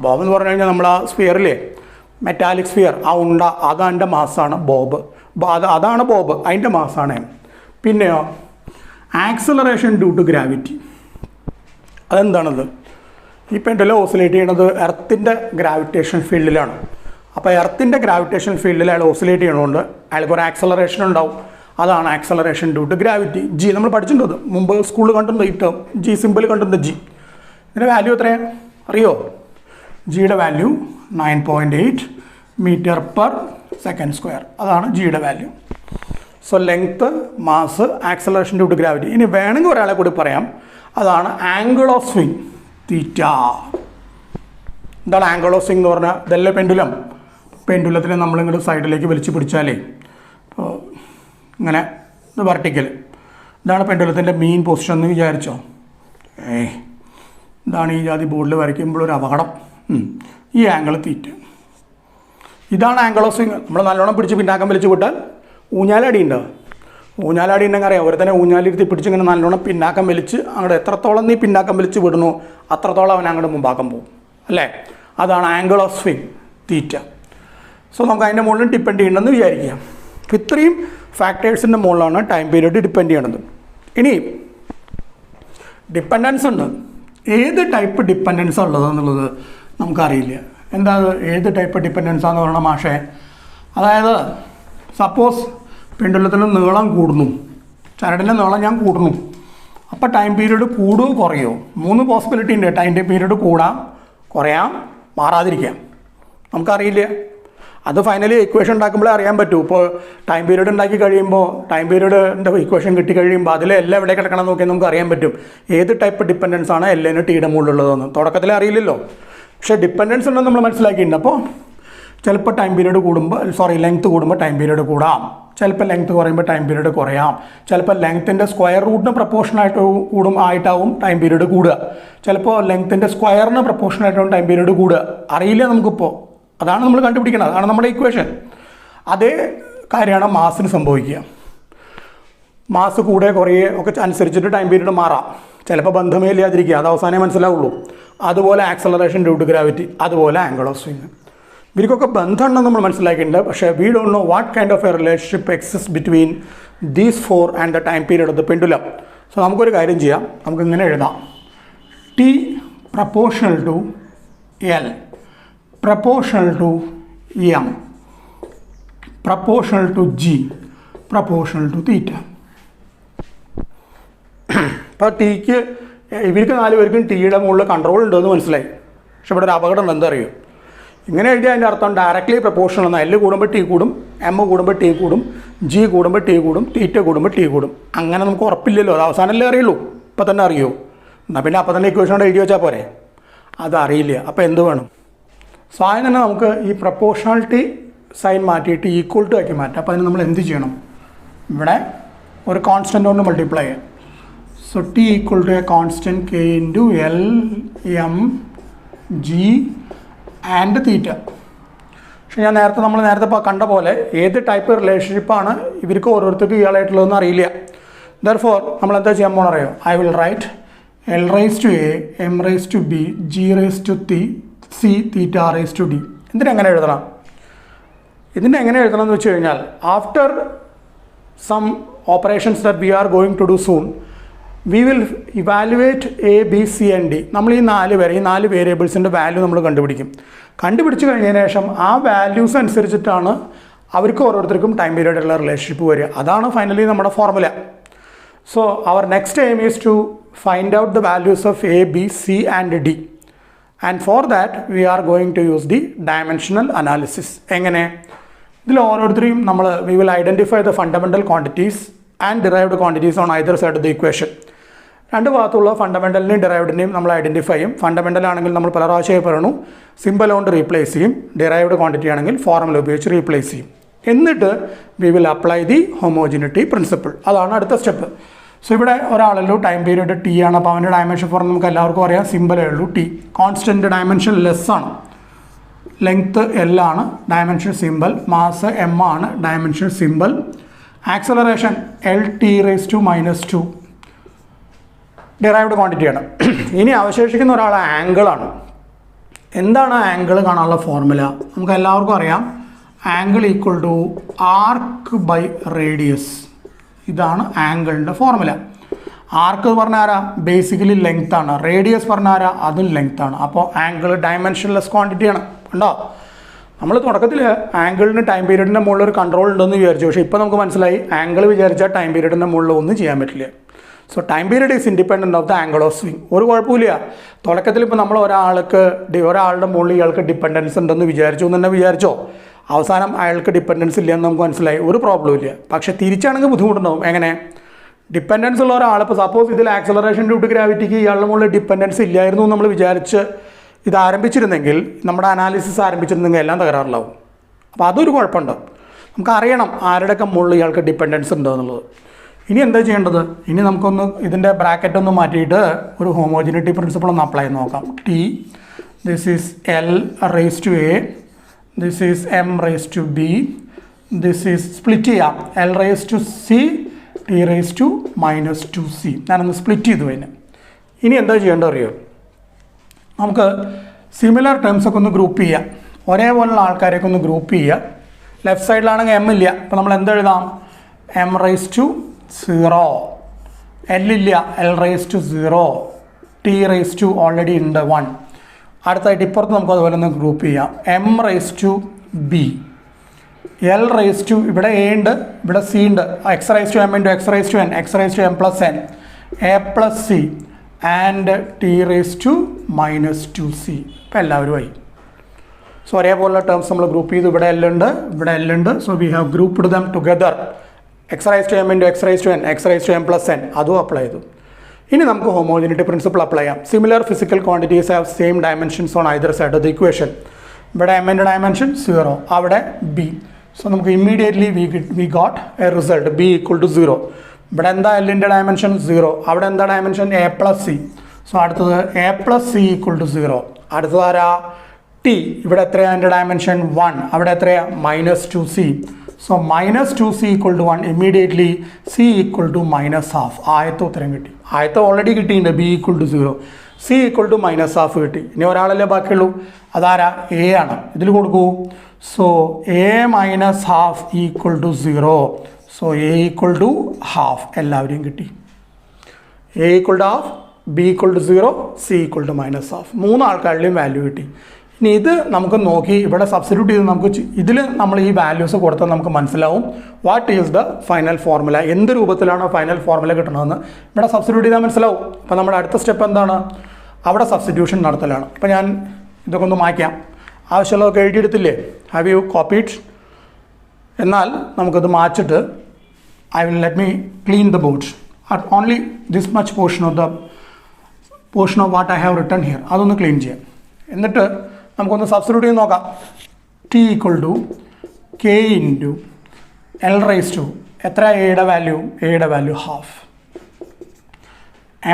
ബോബ് എന്ന് പറഞ്ഞു കഴിഞ്ഞാൽ നമ്മൾ ആ സ്ഫിയറില്ലേ, മെറ്റാലിക് സ്ഫിയർ, ആ ഉണ്ട, അതിൻ്റെ മാസാണ് ബോബ്. അതാണ് ബോബ്, അതിൻ്റെ മാസാണ്. പിന്നെയോ ആക്സലറേഷൻ ഡ്യൂ ടു ഗ്രാവിറ്റി. അതെന്താണത്? ഈ പെൻഡുലം ഓസിലേറ്റ് ചെയ്യണത് എർത്തിൻ്റെ ഗ്രാവിറ്റേഷൻ ഫീൽഡിലാണ്. അപ്പോൾ എർത്തിൻ്റെ ഗ്രാവിറ്റേഷൻ ഫീൽഡിൽ അയാൾ ഓസിലേറ്റ് ചെയ്യണതുകൊണ്ട് അയാൾക്ക് ഒരു ആക്സലറേഷൻ ഉണ്ടാവും. അതാണ് acceleration due to gravity. G നമ്മൾ പഠിച്ചിട്ടുണ്ട്, മുമ്പ് സ്കൂളിൽ കണ്ടിട്ടുണ്ട്. ഈ ടേം ജി സിമ്പിൾ കണ്ടിട്ടുണ്ട്. ജി ഇതിൻ്റെ വാല്യൂ എത്രയാണ് അറിയോ? ജിയുടെ വാല്യൂ 9.8 m/s². അതാണ് ജിയുടെ value. So length, mass, acceleration due to gravity. ഇനി വേണമെങ്കിൽ ഒരാളെ കൂടി പറയാം, അതാണ് ആംഗിൾ ഓഫ് സ്വിങ്, തീറ്റ. എന്താണ് ആംഗിൾ ഓഫ് സ്വിങ് എന്ന് പറഞ്ഞാൽ? ഇതല്ലേ പെൻഡുലത്തിനെ നമ്മളിങ്ങോട്ട് സൈഡിലേക്ക് വലിച്ചു പിടിച്ചാലേ, ഇപ്പോൾ ഇങ്ങനെ ഇത് വെർട്ടിക്കൽ. ഇതാണ് പെൻഡുലത്തിൻ്റെ മീൻ പൊസിഷൻ എന്ന് വിചാരിച്ചോ. ഇതാണ് ഈ ജാതി ബോർഡിൽ വരയ്ക്കുമ്പോഴൊരു അപകടം. ഈ ആംഗിൾ തീറ്റ. ഇതാണ് ആംഗിൾ ഓഫ് സ്വിങ്. നമ്മൾ നല്ലോണം പിടിച്ച് പിന്നാക്കം വലിച്ചു വിട്ടാൽ ഊഞ്ഞാലടി ഉണ്ടാവും. ഊഞ്ഞാലടി ഉണ്ടെങ്കിൽ അറിയാം, ഒരു തന്നെ ഊഞ്ഞാലിരുത്തി പിടിച്ചിങ്ങനെ നല്ലോണം പിന്നാക്കം വലിച്ച് അങ്ങോട്ട് എത്രത്തോളം നീ പിന്നാക്കം വലിച്ച് വിടണോ അത്രത്തോളം അവൻ അങ്ങോട്ട് മുമ്പാക്കം പോകും അല്ലേ. അതാണ് angle of swing theta. So നമുക്ക് അതിൻ്റെ മുകളിൽ ഡിപ്പെൻഡ് ചെയ്യണമെന്ന് വിചാരിക്കാം. അപ്പോൾ ഇത്രയും ഫാക്ടേഴ്സിൻ്റെ മുകളിലാണ് ടൈം പീരീഡ് ഡിപ്പെൻഡ് ചെയ്യണത്. ഇനി ഡിപ്പെൻഡൻസ് ഉണ്ട്. ഏത് ടൈപ്പ് ഡിപ്പെൻഡൻസ് ഉള്ളതെന്നുള്ളത് നമുക്കറിയില്ല. എന്താ ഏത് ടൈപ്പ് ഡിപ്പെൻഡൻസാന്ന് പറയണ മാഷേ? അതായത് സപ്പോസ് പെൻഡുലത്തിൻ്റെ നീളം കൂടുന്നു, ചരടിൻ്റെ നീളം ഞാൻ കൂടുന്നു, അപ്പോൾ ടൈം പീരീഡ് കൂടുകയോ കുറയോ? 3 പോസിബിലിറ്റി ഉണ്ട്. ടൈം പീരീഡ് കൂടാം, കുറയാം, മാറാതിരിക്കാം. നമുക്കറിയില്ല. അത് ഫൈനലി ഇക്വേഷൻ ഉണ്ടാക്കുമ്പോഴേ അറിയാൻ പറ്റൂ. ഇപ്പോൾ ടൈം പീരീഡ് ഉണ്ടാക്കി കഴിയുമ്പോൾ ടൈം പീരീഡിൻ്റെ ഇക്വേഷൻ കിട്ടി കഴിയുമ്പോൾ അതിൽ എല്ലാം എവിടെ കിടക്കണം നോക്കിയാൽ നമുക്ക് അറിയാൻ പറ്റും ഏത് ടൈപ്പ് ഡിപ്പെൻഡൻസ് ആണ് എല്ലിന് ടീയുടെ മുകളിലുള്ളതെന്ന്. തുടക്കത്തിൽ അറിയില്ലല്ലോ, പക്ഷേ ഡിപ്പെൻഡൻസ് ഉണ്ടെന്ന് നമ്മൾ മനസ്സിലാക്കിയിട്ടുണ്ട്. അപ്പോൾ ചിലപ്പോൾ ടൈം പീരീഡ് കൂടുമ്പോൾ ലെങ്ത് കൂടുമ്പോൾ ടൈം പീരീഡ് കൂടാം, ചിലപ്പോൾ ലെങ്ത് കുറയുമ്പോൾ ടൈം പീരീഡ് കുറയാം, ചിലപ്പോൾ ലെങ്ത്തിൻ്റെ സ്ക്വയർ റൂട്ടിന് പ്രപ്പോർഷനായിട്ട് ആയിട്ടാവും ടൈം പീരീഡ് കൂടുക, ചിലപ്പോൾ ലെങ്ത്തിൻ്റെ സ്ക്വയറിന് പ്രപ്പോർഷനായിട്ടാവും ടൈം പീരീഡ് കൂടുക. അറിയില്ല നമുക്കിപ്പോൾ. അതാണ് നമ്മൾ കണ്ടുപിടിക്കുന്നത്. അതാണ് നമ്മുടെ ഇക്വേഷൻ. അതേ കാര്യമാണ് മാസിന് സംഭവിക്കുക. മാസ് കൂടെ കുറയെ ഒക്കെ അനുസരിച്ചിട്ട് ടൈം പീരീഡ് മാറാം. ചിലപ്പോൾ ബന്ധമേ ഇല്ലാതിരിക്കുക, അത് അവസാനമേ മനസ്സിലാവുള്ളൂ. അതുപോലെ ആക്സലറേഷൻ ഡ്യൂ ടു ഗ്രാവിറ്റി, അതുപോലെ ആംഗിൾ ഓഫ് സ്വിങ്. ഇവർക്കൊക്കെ ബന്ധമുണ്ടെന്ന് നമ്മൾ മനസ്സിലാക്കിയിട്ടുണ്ട്. പക്ഷേ we don't know what kind of a relationship exist between these 4 and the time period of the pendulum. So നമുക്കൊരു കാര്യം ചെയ്യാം. നമുക്കിങ്ങനെ എഴുതാം: T proportional to L, proportional to M, proportional to G, proportional to theta. ഇപ്പോൾ ടിക്ക് ഇവർക്ക് 4 പേർക്കും ടിയുടെ മുകളിൽ കൺട്രോൾ ഉണ്ടെന്ന് മനസ്സിലായി. പക്ഷെ ഇവിടെ ഒരു അപകടം ഉണ്ട്. എന്താ അറിയോ? ഇങ്ങനെ എഴുതിയ അതിൻ്റെ അർത്ഥം ഡയറക്റ്റ്ലി പ്രപ്പോർഷണൽ എന്നാൽ എൽ കൂടുമ്പോൾ ടി കൂടും, എം കൂടുമ്പോൾ ടി കൂടും, ജി കൂടുമ്പോൾ ടി കൂടും, തീറ്റ കൂടുമ്പോൾ ടി കൂടും. അങ്ങനെ നമുക്ക് ഉറപ്പില്ലല്ലോ. അത് അവസാനമല്ലേ അറിയുള്ളൂ. ഇപ്പം തന്നെ അറിയോ? എന്നാൽ പിന്നെ അപ്പം തന്നെ ഇക്വേഷൻ എഴുതി വെച്ചാൽ പോരെ? അതറിയില്ല. അപ്പോൾ എന്ത് വേണം? സോ അതിന് തന്നെ നമുക്ക് ഈ പ്രപ്പോർഷണാലിറ്റി സൈൻ മാറ്റിയിട്ട് ഈക്വൽ ടു ആക്കി മാറ്റാം. അപ്പോൾ അതിന് നമ്മൾ എന്ത് ചെയ്യണം? ഇവിടെ ഒരു കോൺസ്റ്റൻ്റ് കൊണ്ട് മൾട്ടിപ്ലൈ ചെയ്യാം. So T equal to a constant k into l m g and theta. പക്ഷേ നമ്മൾ നേരത്തെ കണ്ട പോലെ ഏത് ടൈപ്പ് റിലേഷൻഷിപ്പാണ് ഇവർക്ക് ഓരോരുത്തർക്ക് ഇയാളായിട്ടുള്ളതെന്ന് അറിയില്ല. ദർഫോർ നമ്മൾ എന്താ ചെയ്യാൻ പോകണം അറിയോ? I will write l raise to a, m raise to b, g raise to c, theta raise to d. എങ്ങനെ എഴുതണം? ഇതിനെ എങ്ങനെ എഴുതണം എന്ന് വെച്ച് കഴിഞ്ഞാൽ after some operations that we are going to do soon we will evaluate a B c and d. നമ്മൾ ഈ 4 വേരിയബിൾസിൻ്റെ വാല്യൂ നമ്മൾ കണ്ടുപിടിച്ച് കഴിഞ്ഞതിന് ശേഷം ആ വാല്യൂസ് അനുസരിച്ചിട്ടാണ് അവർക്ക് ഓരോരുത്തർക്കും ടൈം പീരീഡുള്ള റിലേഷൻഷിപ്പ് വരിക. അതാണ് ഫൈനലി നമ്മുടെ formula. So our next aim is to find out the values of a B c and d. And for that we are going to use the dimensional analysis. എങ്ങനെ? ഇതിൽ ഓരോരുത്തരെയും we will identify the fundamental quantities and derived quantities on either side of the equation. 2 ഭാഗത്തുള്ള ഫണ്ടമെൻ്റലിനെയും ഡിറൈവ്ഡിനെയും നമ്മൾ identify ചെയ്യും. Fundamental ആണെങ്കിൽ നമ്മൾ പല പ്രാവശ്യമായി പറയണു സിമ്പിൾ കൊണ്ട് റീപ്ലേസ് ചെയ്യും. ഡിറൈവ്ഡ് ക്വാണ്ടിറ്റി ആണെങ്കിൽ ഫോർമുല ഉപയോഗിച്ച് റീപ്ലേസ് ചെയ്യും. എന്നിട്ട് we will apply the homogeneity principle. അതാണ് അടുത്ത സ്റ്റെപ്പ്. സോ ഇവിടെ ഒരാളല്ലോ ടൈം പീരീഡ് ടി ആണ്. അപ്പോൾ അവൻ്റെ ഡയമെൻഷൻ ഫോർ നമുക്ക് എല്ലാവർക്കും അറിയാം, സിമ്പിളേ ഉള്ളൂ. ടി കോൺസ്റ്റൻറ്റ്, ഡയമെൻഷൻ ലെസ് ആണ്, ലെങ്ത്ത് എൽ ആണ്, ഡയമെൻഷൻ സിമ്പിൾ, മാസ് എം ആണ്, dimension simple, acceleration L T raise to -2 derived ക്വാണ്ടിറ്റിയാണ്. ഇനി അവശേഷിക്കുന്ന ഒരാൾ ആംഗിളാണ്. എന്താണ് ആംഗിൾ കാണാനുള്ള ഫോർമുല? നമുക്ക് എല്ലാവർക്കും അറിയാം, angle equal to arc by radius. ഇതാണ് ആംഗിളിൻ്റെ ഫോർമുല. ആർക്ക് പറഞ്ഞ ആരാ? ബേസിക്കലി ലെങ്ത് ആണ്. റേഡിയസ് പറഞ്ഞ ആരാ? അതും ലെങ്ത് ആണ്. അപ്പോൾ ആംഗിൾ ഡയമെൻഷൻലെസ് ക്വാണ്ടിറ്റിയാണ്. ഉണ്ടോ? നമ്മൾ തുടക്കത്തിൽ ആംഗിളിന് ടൈം പീരീഡിൻ്റെ മുകളിൽ ഒരു കൺട്രോൾ ഉണ്ടെന്ന് വിചാരിച്ചു. പക്ഷേ ഇപ്പോൾ നമുക്ക് മനസ്സിലായി ആംഗിൾ വിചാരിച്ചാൽ ടൈം പീരീഡിൻ്റെ മുകളിൽ ഒന്നും ചെയ്യാൻ പറ്റില്ല. So time period is independent of the angle of swing. ഒരു കുഴപ്പമില്ല. തുടക്കത്തിൽ ഇപ്പോൾ നമ്മൾ ഒരാളുടെ മുകളിൽ ഇയാൾക്ക് ഡിപ്പെൻഡൻസ് ഉണ്ടെന്ന് വിചാരിച്ചു എന്ന് തന്നെ വിചാരിച്ചോ, അവസാനം അയാൾക്ക് ഡിപ്പെൻഡൻസ് ഇല്ലയെന്ന് നമുക്ക് മനസ്സിലായി. ഒരു പ്രോബ്ലം ഇല്ല. പക്ഷേ തിരിച്ചാണെങ്കിൽ ബുദ്ധിമുട്ടുണ്ടാവും. എങ്ങനെ? ഡിപ്പെൻഡൻസ് ഉള്ള ഒരാൾ, ഇപ്പോൾ സപ്പോസ് ഇതിൽ ആക്സലറേഷൻ ഡ്യൂ ടു ഗ്രാവിറ്റിക്ക് ഇയാളുടെ മുകളിൽ ഡിപ്പെൻഡൻസ് ഇല്ലായിരുന്നു എന്ന് നമ്മൾ വിചാരിച്ച് ഇത് ആരംഭിച്ചിരുന്നെങ്കിൽ, നമ്മുടെ അനാലിസിസ് ആരംഭിച്ചിരുന്നെങ്കിൽ എല്ലാം തകരാറിലാവും. അപ്പോൾ അതൊരു കുഴപ്പമുണ്ട്. നമുക്കറിയണം ആരുടെയൊക്കെ മുകളിൽ ഇയാൾക്ക് ഡിപ്പെൻഡൻസ് ഉണ്ടോ എന്നുള്ളത്. ഇനി എന്താ ചെയ്യേണ്ടത്? ഇനി നമുക്കൊന്ന് ഇതിൻ്റെ ബ്രാക്കറ്റ് ഒന്ന് മാറ്റിയിട്ട് ഒരു ഹോമോജിനിറ്റി പ്രിൻസിപ്പിൾ ഒന്ന് അപ്ലൈ ചെയ്ത് നോക്കാം. T, this is L raise to A, this is M raise to B, this is split ചെയ്യാം. L raise to C, T raise to -2c. ഞാനൊന്ന് സ്പ്ലിറ്റ് ചെയ്തു അതിന്. ഇനി എന്താ ചെയ്യേണ്ടത് അറിയോ? നമുക്ക് സിമിലർ ടേംസൊക്കെ ഒന്ന് ഗ്രൂപ്പ് ചെയ്യാം. ഒരേപോലുള്ള ആൾക്കാരെയൊക്കെ ഒന്ന് ഗ്രൂപ്പ് ചെയ്യുക. ലെഫ്റ്റ് സൈഡിലാണെങ്കിൽ എം ഇല്ല, അപ്പോൾ നമ്മൾ എന്തെഴുതാം? എം റേസ് ടു 0, എൽ ഇല്ല, L raise to 0, T raise to already ഉണ്ട് 1. അടുത്തായിട്ട് ഇപ്പുറത്ത് നമുക്ക് അതുപോലെ ഒന്ന് ഗ്രൂപ്പ് ചെയ്യാം. M raise to B, L raise to, ഇവിടെ എ ഉണ്ട്, ഇവിടെ സി ഉണ്ട്, X raise to M into X raise to N, X raise to M plus N, A plus C and T raise to -2c. ഇപ്പം എല്ലാവരും ആയി. So ഒരേപോലുള്ള terms നമ്മൾ group ചെയ്തു. ഇവിടെ എൽ ഉണ്ട്, ഇവിടെ എൽ ഉണ്ട്. So we have grouped them together. X raise to M into X raise to N, X raise to M plus n, അതും അപ്ലൈ ചെയ്തു. ഇനി നമുക്ക് ഹോമോജിനിറ്റി പ്രിൻസിപ്പിൾ അപ്ലൈ ചെയ്യാം. Similar physical quantities have same dimensions on either side of the equation. ഇവിടെ എമ്മിൻ്റെ dimension 0, അവിടെ b. So നമുക്ക് immediately we got a result b equal to 0. ഇവിടെ എന്താ എല്ലിൻ്റെ ഡയമെൻഷൻ 0, അവിടെ എന്താ dimension A plus C. So അടുത്തത് A plus C equal to 0. അടുത്തത് ആരാ? ടി. ഇവിടെ എത്രയാണ് അതിൻ്റെ ഡയമെൻഷൻ? 1. അവിടെ എത്രയാണ്? -2c. So -2c equal to 1. Immediately c equal to -12. ആയത്തെ ഉത്തരം കിട്ടി. ആയത്തെ ഓൾറെഡി കിട്ടിയിട്ടുണ്ട്, b equal to 0, c equal to -12 കിട്ടി. ഇനി ഒരാളല്ലേ ബാക്കിയുള്ളൂ, അതാരാ? എ ആണ്. ഇതിൽ കൊടുക്കൂ. So a -12 equal to 0. So a equal to half. എല്ലാവരെയും കിട്ടി. A equal to half, b equal to 0, c equal to -12. 3 ആൾക്കാരുടെയും വാല്യൂ കിട്ടി. ഇനി ഇത് നമുക്ക് നോക്കി ഇവിടെ സബ്സ്റ്റിറ്റ്യൂട്ട് ചെയ്ത് നമുക്ക് ഇതിൽ നമ്മൾ ഈ വാല്യൂസ് കൊടുത്താൽ നമുക്ക് മനസ്സിലാവും what is the final formula. എന്ത് രൂപത്തിലാണോ ഫൈനൽ ഫോർമുല കിട്ടണമെന്ന് ഇവിടെ സബ്സ്റ്റിറ്റ്യൂട്ട് ചെയ്താൽ മനസ്സിലാവും. അപ്പോൾ നമ്മുടെ അടുത്ത സ്റ്റെപ്പ് എന്താണ്? അവിടെ സബ്സ്റ്റിറ്റ്യൂഷൻ നടത്തലാണ്. അപ്പോൾ ഞാൻ ഇതൊക്കെ ഒന്ന് മായ്ക്കാം. ആവശ്യമുള്ളതൊക്കെ എഴുതിയെടുത്തില്ലേ? Have you copied? എന്നാൽ നമുക്കത് മാച്ചിട്ട് I will let me clean the board at only this much portion of what I have written here. അതൊന്ന് ക്ലീൻ ചെയ്യാം. എന്നിട്ട് നമുക്കൊന്ന് സബ്സ്റ്റിറ്റ്യൂട്ട് ചെയ്ത് നോക്കാം. T equal to K into L raise to എത്ര? എയുടെ വാല്യൂ? എയുടെ വാല്യൂ ഹാഫ്.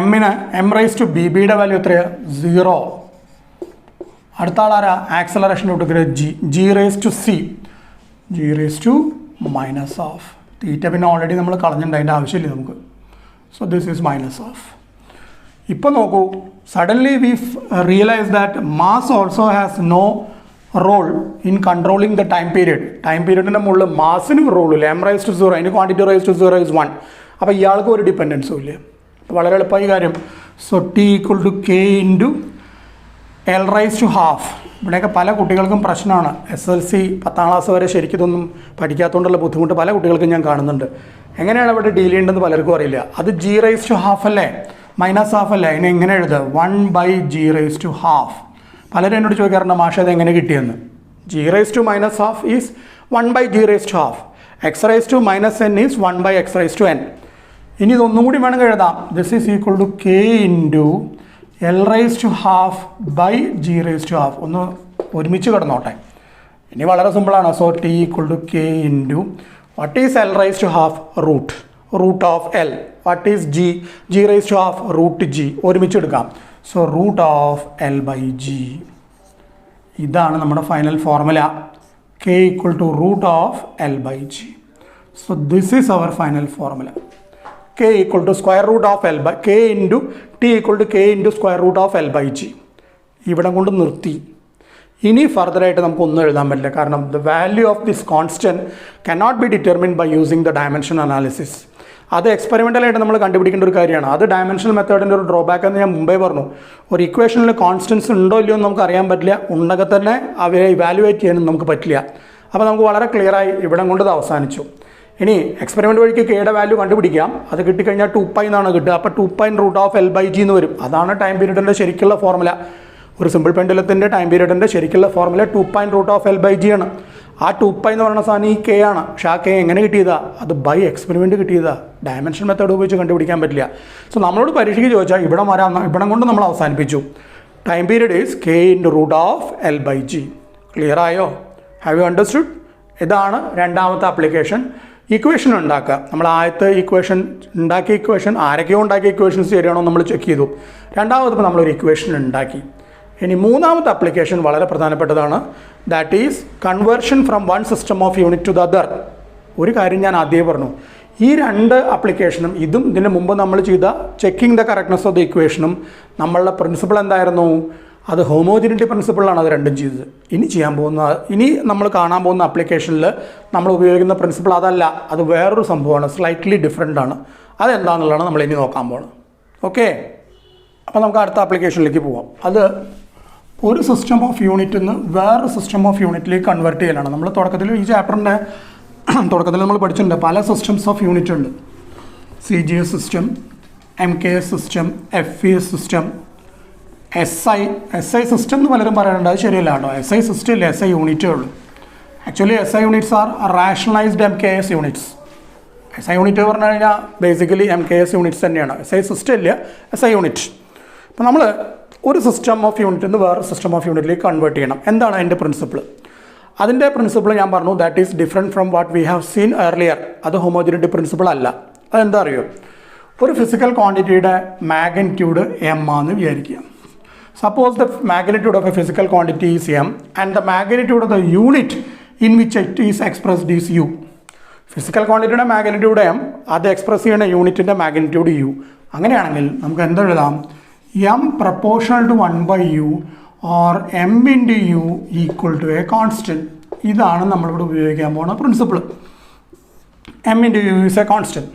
എമ്മിന് എം റൈസ് ടു ബി, ബിയുടെ വാല്യൂ എത്രയാണ്? 0. അടുത്ത ആളാരാ? ആക്സലറേഷൻ കൊടുക്കുക G, G raise to C, G raise to -12. Theta പിന്നെ ഓൾറെഡി നമ്മൾ കളഞ്ഞിട്ടുണ്ട്, അതിൻ്റെ ആവശ്യമില്ല നമുക്ക്. So this is -12. ഇപ്പോൾ നോക്കൂ, suddenly we realize that mass also has no role in controlling the time period. Time പീരിയഡിൻ്റെ മുകളിൽ മാസിന് റോളില്ല. എം റൈസ് ടു 0, അതിന് ക്വാണ്ടിറ്റി റൈസ് ടു 0 is 1. അപ്പോൾ ഇയാൾക്ക് ഒരു ഡിപ്പെൻഡൻസും ഇല്ല. അപ്പോൾ വളരെ എളുപ്പമായി കാര്യം. So T equal to K into L raise to half. ഇവിടെയൊക്കെ പല കുട്ടികൾക്കും പ്രശ്നമാണ്. SLC 10ാം ക്ലാസ് വരെ ശരിക്കും ഇതൊന്നും പഠിക്കാത്തതുകൊണ്ടുള്ള ബുദ്ധിമുട്ട് പല കുട്ടികൾക്കും ഞാൻ കാണുന്നുണ്ട്. എങ്ങനെയാണ് ഇവിടെ ഡീൽ ചെയ്യേണ്ടതെന്ന് പലർക്കും അറിയില്ല. അത് ജി റൈസ് ടു ഹാഫ് അല്ലേ, -12 അല്ലേ, അതിനെ എങ്ങനെ എഴുതുക? 1/g raise to half. പലരും എന്നോട് ചോദിക്കാറുണ്ട് മാഷ അത് എങ്ങനെ കിട്ടിയെന്ന്. G raise to -12 is 1/g raise to ഹാഫ്. X raise to -n is 1/x raise to n. ഇനി ഇതൊന്നും കൂടി വേണമെങ്കിൽ എഴുതാം. This is equal to K into L raise to half by g raise to half. ഒന്ന് ഒരുമിച്ച് കിടന്നോട്ടെ. ഇനി വളരെ സിമ്പിളാണ്. So T equal to K into what is l raise to half? Root of l. What is g? G raise to half root g. ഒരുമിച്ച് എടുക്കാം. So root of L by g. ഇതാണ് നമ്മുടെ final formula. K equal to root of L by g. So this is our final formula. k equal to square root of L by k into t equal to k into square root of L by g. ഇവിടെ കൊണ്ട് നിർത്തി. ഇനി ഫർദറായിട്ട് നമുക്കൊന്നും എഴുതാൻ പറ്റില്ല. കാരണം the value of this constant cannot be determined by using the dimension analysis. അത് എക്സ്പെരിമെൻ്റലായിട്ട് നമ്മൾ കണ്ടുപിടിക്കേണ്ട ഒരു കാര്യമാണ്. അത് ഡയമെൻഷണൽ മെത്തേഡിൻ്റെ ഒരു ഡ്രോബാക്ക് എന്ന് ഞാൻ മുമ്പേ പറഞ്ഞു. ഒരു ഇക്വേഷനിൽ കോൺസ്റ്റൻസ് ഉണ്ടോ ഇല്ലയോ എന്ന് നമുക്ക് അറിയാൻ പറ്റില്ല. ഉണ്ടെങ്കിൽ തന്നെ അവരെ ഇവാലുവേറ്റ് ചെയ്യാനും നമുക്ക് പറ്റില്ല. അപ്പോൾ നമുക്ക് വളരെ ക്ലിയറായി ഇവിടം കൊണ്ട് ഇത് അവസാനിച്ചു. ഇനി എക്സ്പെരിമെൻ്റ് വഴിക്ക് കെയുടെ വാല്യൂ കണ്ടുപിടിക്കാം. അത് കിട്ടിക്കഴിഞ്ഞാൽ 2π എന്നാണ് കിട്ടുക. അപ്പോൾ 2π root of L by G എന്ന് വരും. അതാണ് ടൈം പീരീഡിൻ്റെ ശരിക്കുള്ള ഫോർമുല. ഒരു സിമ്പിൾ പെൻഡുലത്തിൻ്റെ ടൈം പീരീഡിൻ്റെ ശരിക്കുള്ള formula 2π root of L by G ആണ്. ആ 2π എന്ന് പറയുന്ന സാധനം ഈ കെ ആണ്. പക്ഷേ ആ കെ എങ്ങനെ കിട്ടിയതാ? അത് ബൈ എക്സ്പെരിമെൻറ്റ് കിട്ടിയതാ. ഡയമെൻഷൻ മെത്തേഡ് ഉപയോഗിച്ച് കണ്ടുപിടിക്കാൻ പറ്റില്ല. സോ നമ്മളോട് പരീക്ഷയ്ക്ക് ചോദിച്ചാൽ ഇവിടം കൊണ്ട് നമ്മൾ അവസാനിപ്പിച്ചു. Time period is K into root of L by G. Clear ആയോ? Have you understood? ഇതാണ് രണ്ടാമത്തെ ആപ്ലിക്കേഷൻ. ഇക്വേഷൻ ഉണ്ടാക്കുക. നമ്മൾ ആദ്യത്തെ ഇക്വേഷൻ ഉണ്ടാക്കിയ ഇക്വേഷൻ ആരൊക്കെയോ ഉണ്ടാക്കിയ ഇക്വേഷൻസ് ശരിയാണോ നമ്മൾ ചെക്ക് ചെയ്തു. രണ്ടാമത് ഇപ്പോൾ നമ്മളൊരു ഇക്വേഷൻ ഉണ്ടാക്കി. ഇനി മൂന്നാമത്തെ ആപ്ലിക്കേഷൻ വളരെ പ്രധാനപ്പെട്ടതാണ്. That is conversion from one system of unit to the other. ഒരു കാര്യം ഞാൻ ആദ്യമേ പറഞ്ഞു, ഈ രണ്ട് ആപ്ലിക്കേഷനും ഇതും ഇതിന് മുമ്പ് നമ്മൾ ചെയ്ത checking the correctness of the ഇക്വേഷനും നമ്മളുടെ പ്രിൻസിപ്പിൾ എന്തായിരുന്നു? അത് ഹോമോജിനിറ്റി പ്രിൻസിപ്പിളാണ് അത് രണ്ടും ചെയ്തത്. ഇനി നമ്മൾ കാണാൻ പോകുന്ന ആപ്ലിക്കേഷനിൽ നമ്മൾ ഉപയോഗിക്കുന്ന പ്രിൻസിപ്പിൾ അതല്ല, അത് വേറൊരു സംഭവമാണ്, സ്ലൈറ്റ്ലി ഡിഫറെൻ്റ് ആണ്. അതെന്താണെന്നുള്ളതാണ് നമ്മൾ ഇനി നോക്കാൻ പോകുന്നത്. ഓക്കെ, അപ്പോൾ നമുക്ക് അടുത്ത ആപ്ലിക്കേഷനിലേക്ക് പോവാം. അത് ഒരു സിസ്റ്റം ഓഫ് യൂണിറ്റിൽ നിന്ന് വേറൊരു സിസ്റ്റം ഓഫ് യൂണിറ്റിലേക്ക് കൺവേർട്ട് ചെയ്യലാണ്. നമ്മൾ തുടക്കത്തിൽ ഈ ചാപ്റ്ററിൻ്റെ തുടക്കത്തിൽ നമ്മൾ പഠിച്ചിട്ടുണ്ട് പല സിസ്റ്റംസ് ഓഫ് യൂണിറ്റ് ഉണ്ട്. CGS system, MKS system, FES system, SI system എന്ന് പലരും പറയാറുണ്ട്. അത് ശരിയല്ല കേട്ടോ. SI സിസ്റ്റം ഇല്ല, SI യൂണിറ്റേ ഉള്ളൂ. Actually SI units are rationalised MKS units. SI unit പറഞ്ഞു കഴിഞ്ഞാൽ ബേസിക്കലി MKS യൂണിറ്റ്സ് തന്നെയാണ്. SI സിസ്റ്റം ഇല്ല, SI യൂണിറ്റ്. അപ്പോൾ നമ്മൾ ഒരു സിസ്റ്റം ഓഫ് യൂണിറ്റിൽ നിന്ന് വേറെ സിസ്റ്റം ഓഫ് യൂണിറ്റിലേക്ക് കൺവേർട്ട് ചെയ്യണം. എന്താണ് അതിൻ്റെ പ്രിൻസിപ്പിൾ? അതിൻ്റെ പ്രിൻസിപ്പിൾ ഞാൻ പറഞ്ഞു, that is different from what we have seen earlier. അത് ഹോമോജിനിറ്റി പ്രിൻസിപ്പിൾ അല്ല. അതെന്താ അറിയോ? ഒരു ഫിസിക്കൽ ക്വാണ്ടിറ്റിയുടെ മാഗ്നിറ്റ്യൂഡ് M ആണെന്ന് വിചാരിക്കുക. Suppose the magnitude of a physical quantity is M and the magnitude of the unit in which it is expressed is U. Physical ക്വാണ്ടിറ്റിയുടെ magnitude M, അത് എക്സ്പ്രസ് ചെയ്യുന്ന യൂണിറ്റിൻ്റെ മാഗ്നിറ്റ്യൂഡ് U. അങ്ങനെയാണെങ്കിൽ നമുക്ക് എന്തെഴുതാം? M proportional to 1/U or M into U equal to a constant. ഇതാണ് നമ്മളിവിടെ ഉപയോഗിക്കാൻ പോകുന്ന principle. M into U is a constant.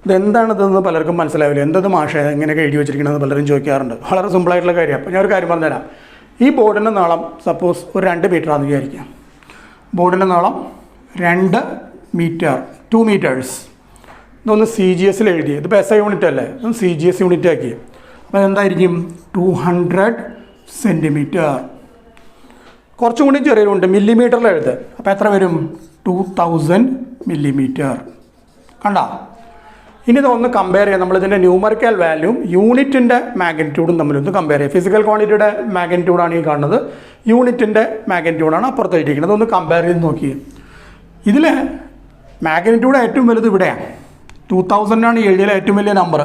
ഇതെന്താണിതെന്ന് പലർക്കും മനസ്സിലാവില്ല. എന്തത് മാഷ എങ്ങനെയൊക്കെ എഴുതി വെച്ചിരിക്കണമെന്ന് പലരും ചോദിക്കാറുണ്ട്. വളരെ സിമ്പിളായിട്ടുള്ള കാര്യം. അപ്പോൾ ഞാനൊരു കാര്യം പറഞ്ഞുതരാം. ഈ ബോർഡിൻ്റെ നീളം സപ്പോസ് ഒരു 2 മീറ്ററാണെന്ന് വിചാരിക്കാം. ബോർഡിൻ്റെ നീളം 2 മീറ്റർ, 2 മീറ്റേഴ്സ്. ഇതൊന്ന് CGS എഴുതി. ഇതിപ്പോൾ SI യൂണിറ്റ് അല്ലേ, ഇതൊന്ന് CGS യൂണിറ്റ് ആക്കി. അപ്പോൾ എന്തായിരിക്കും? 200 സെൻറ്റിമീറ്റർ. കുറച്ചും കൂടി ചെറിയൊരുണ്ട്, മില്ലിമീറ്ററിൽ എഴുതുക. അപ്പോൾ എത്ര വരും? 2000 മില്ലിമീറ്റർ. കണ്ടോ? ഇനി ഇതൊന്ന് കമ്പയർ ചെയ്യാം. നമ്മളിതിൻ്റെ ന്യൂമറിക്കൽ വാല്യൂം യൂണിറ്റിൻ്റെ മാഗ്നിറ്റ്യൂഡും തമ്മിലൊന്ന് കമ്പയർ ചെയ്യാം. ഫിസിക്കൽ ക്വാണ്ടിറ്റിയുടെ മാഗ്നിറ്റ്യൂഡാണ് ഈ കാണുന്നത്, യൂണിറ്റിൻ്റെ മാഗ്നിറ്റ്യൂഡാണ് അപ്പുറത്ത് എഴുതിയിരിക്കുന്നത്. ഒന്ന് കമ്പയർ ചെയ്ത് നോക്കി. ഇതിൽ മാഗ്നിറ്റ്യൂഡ് ഏറ്റവും വലുത് ഇവിടെയാണ്. 2000 ആണ് എഴുതിയാൽ ഏറ്റവും വലിയ നമ്പർ.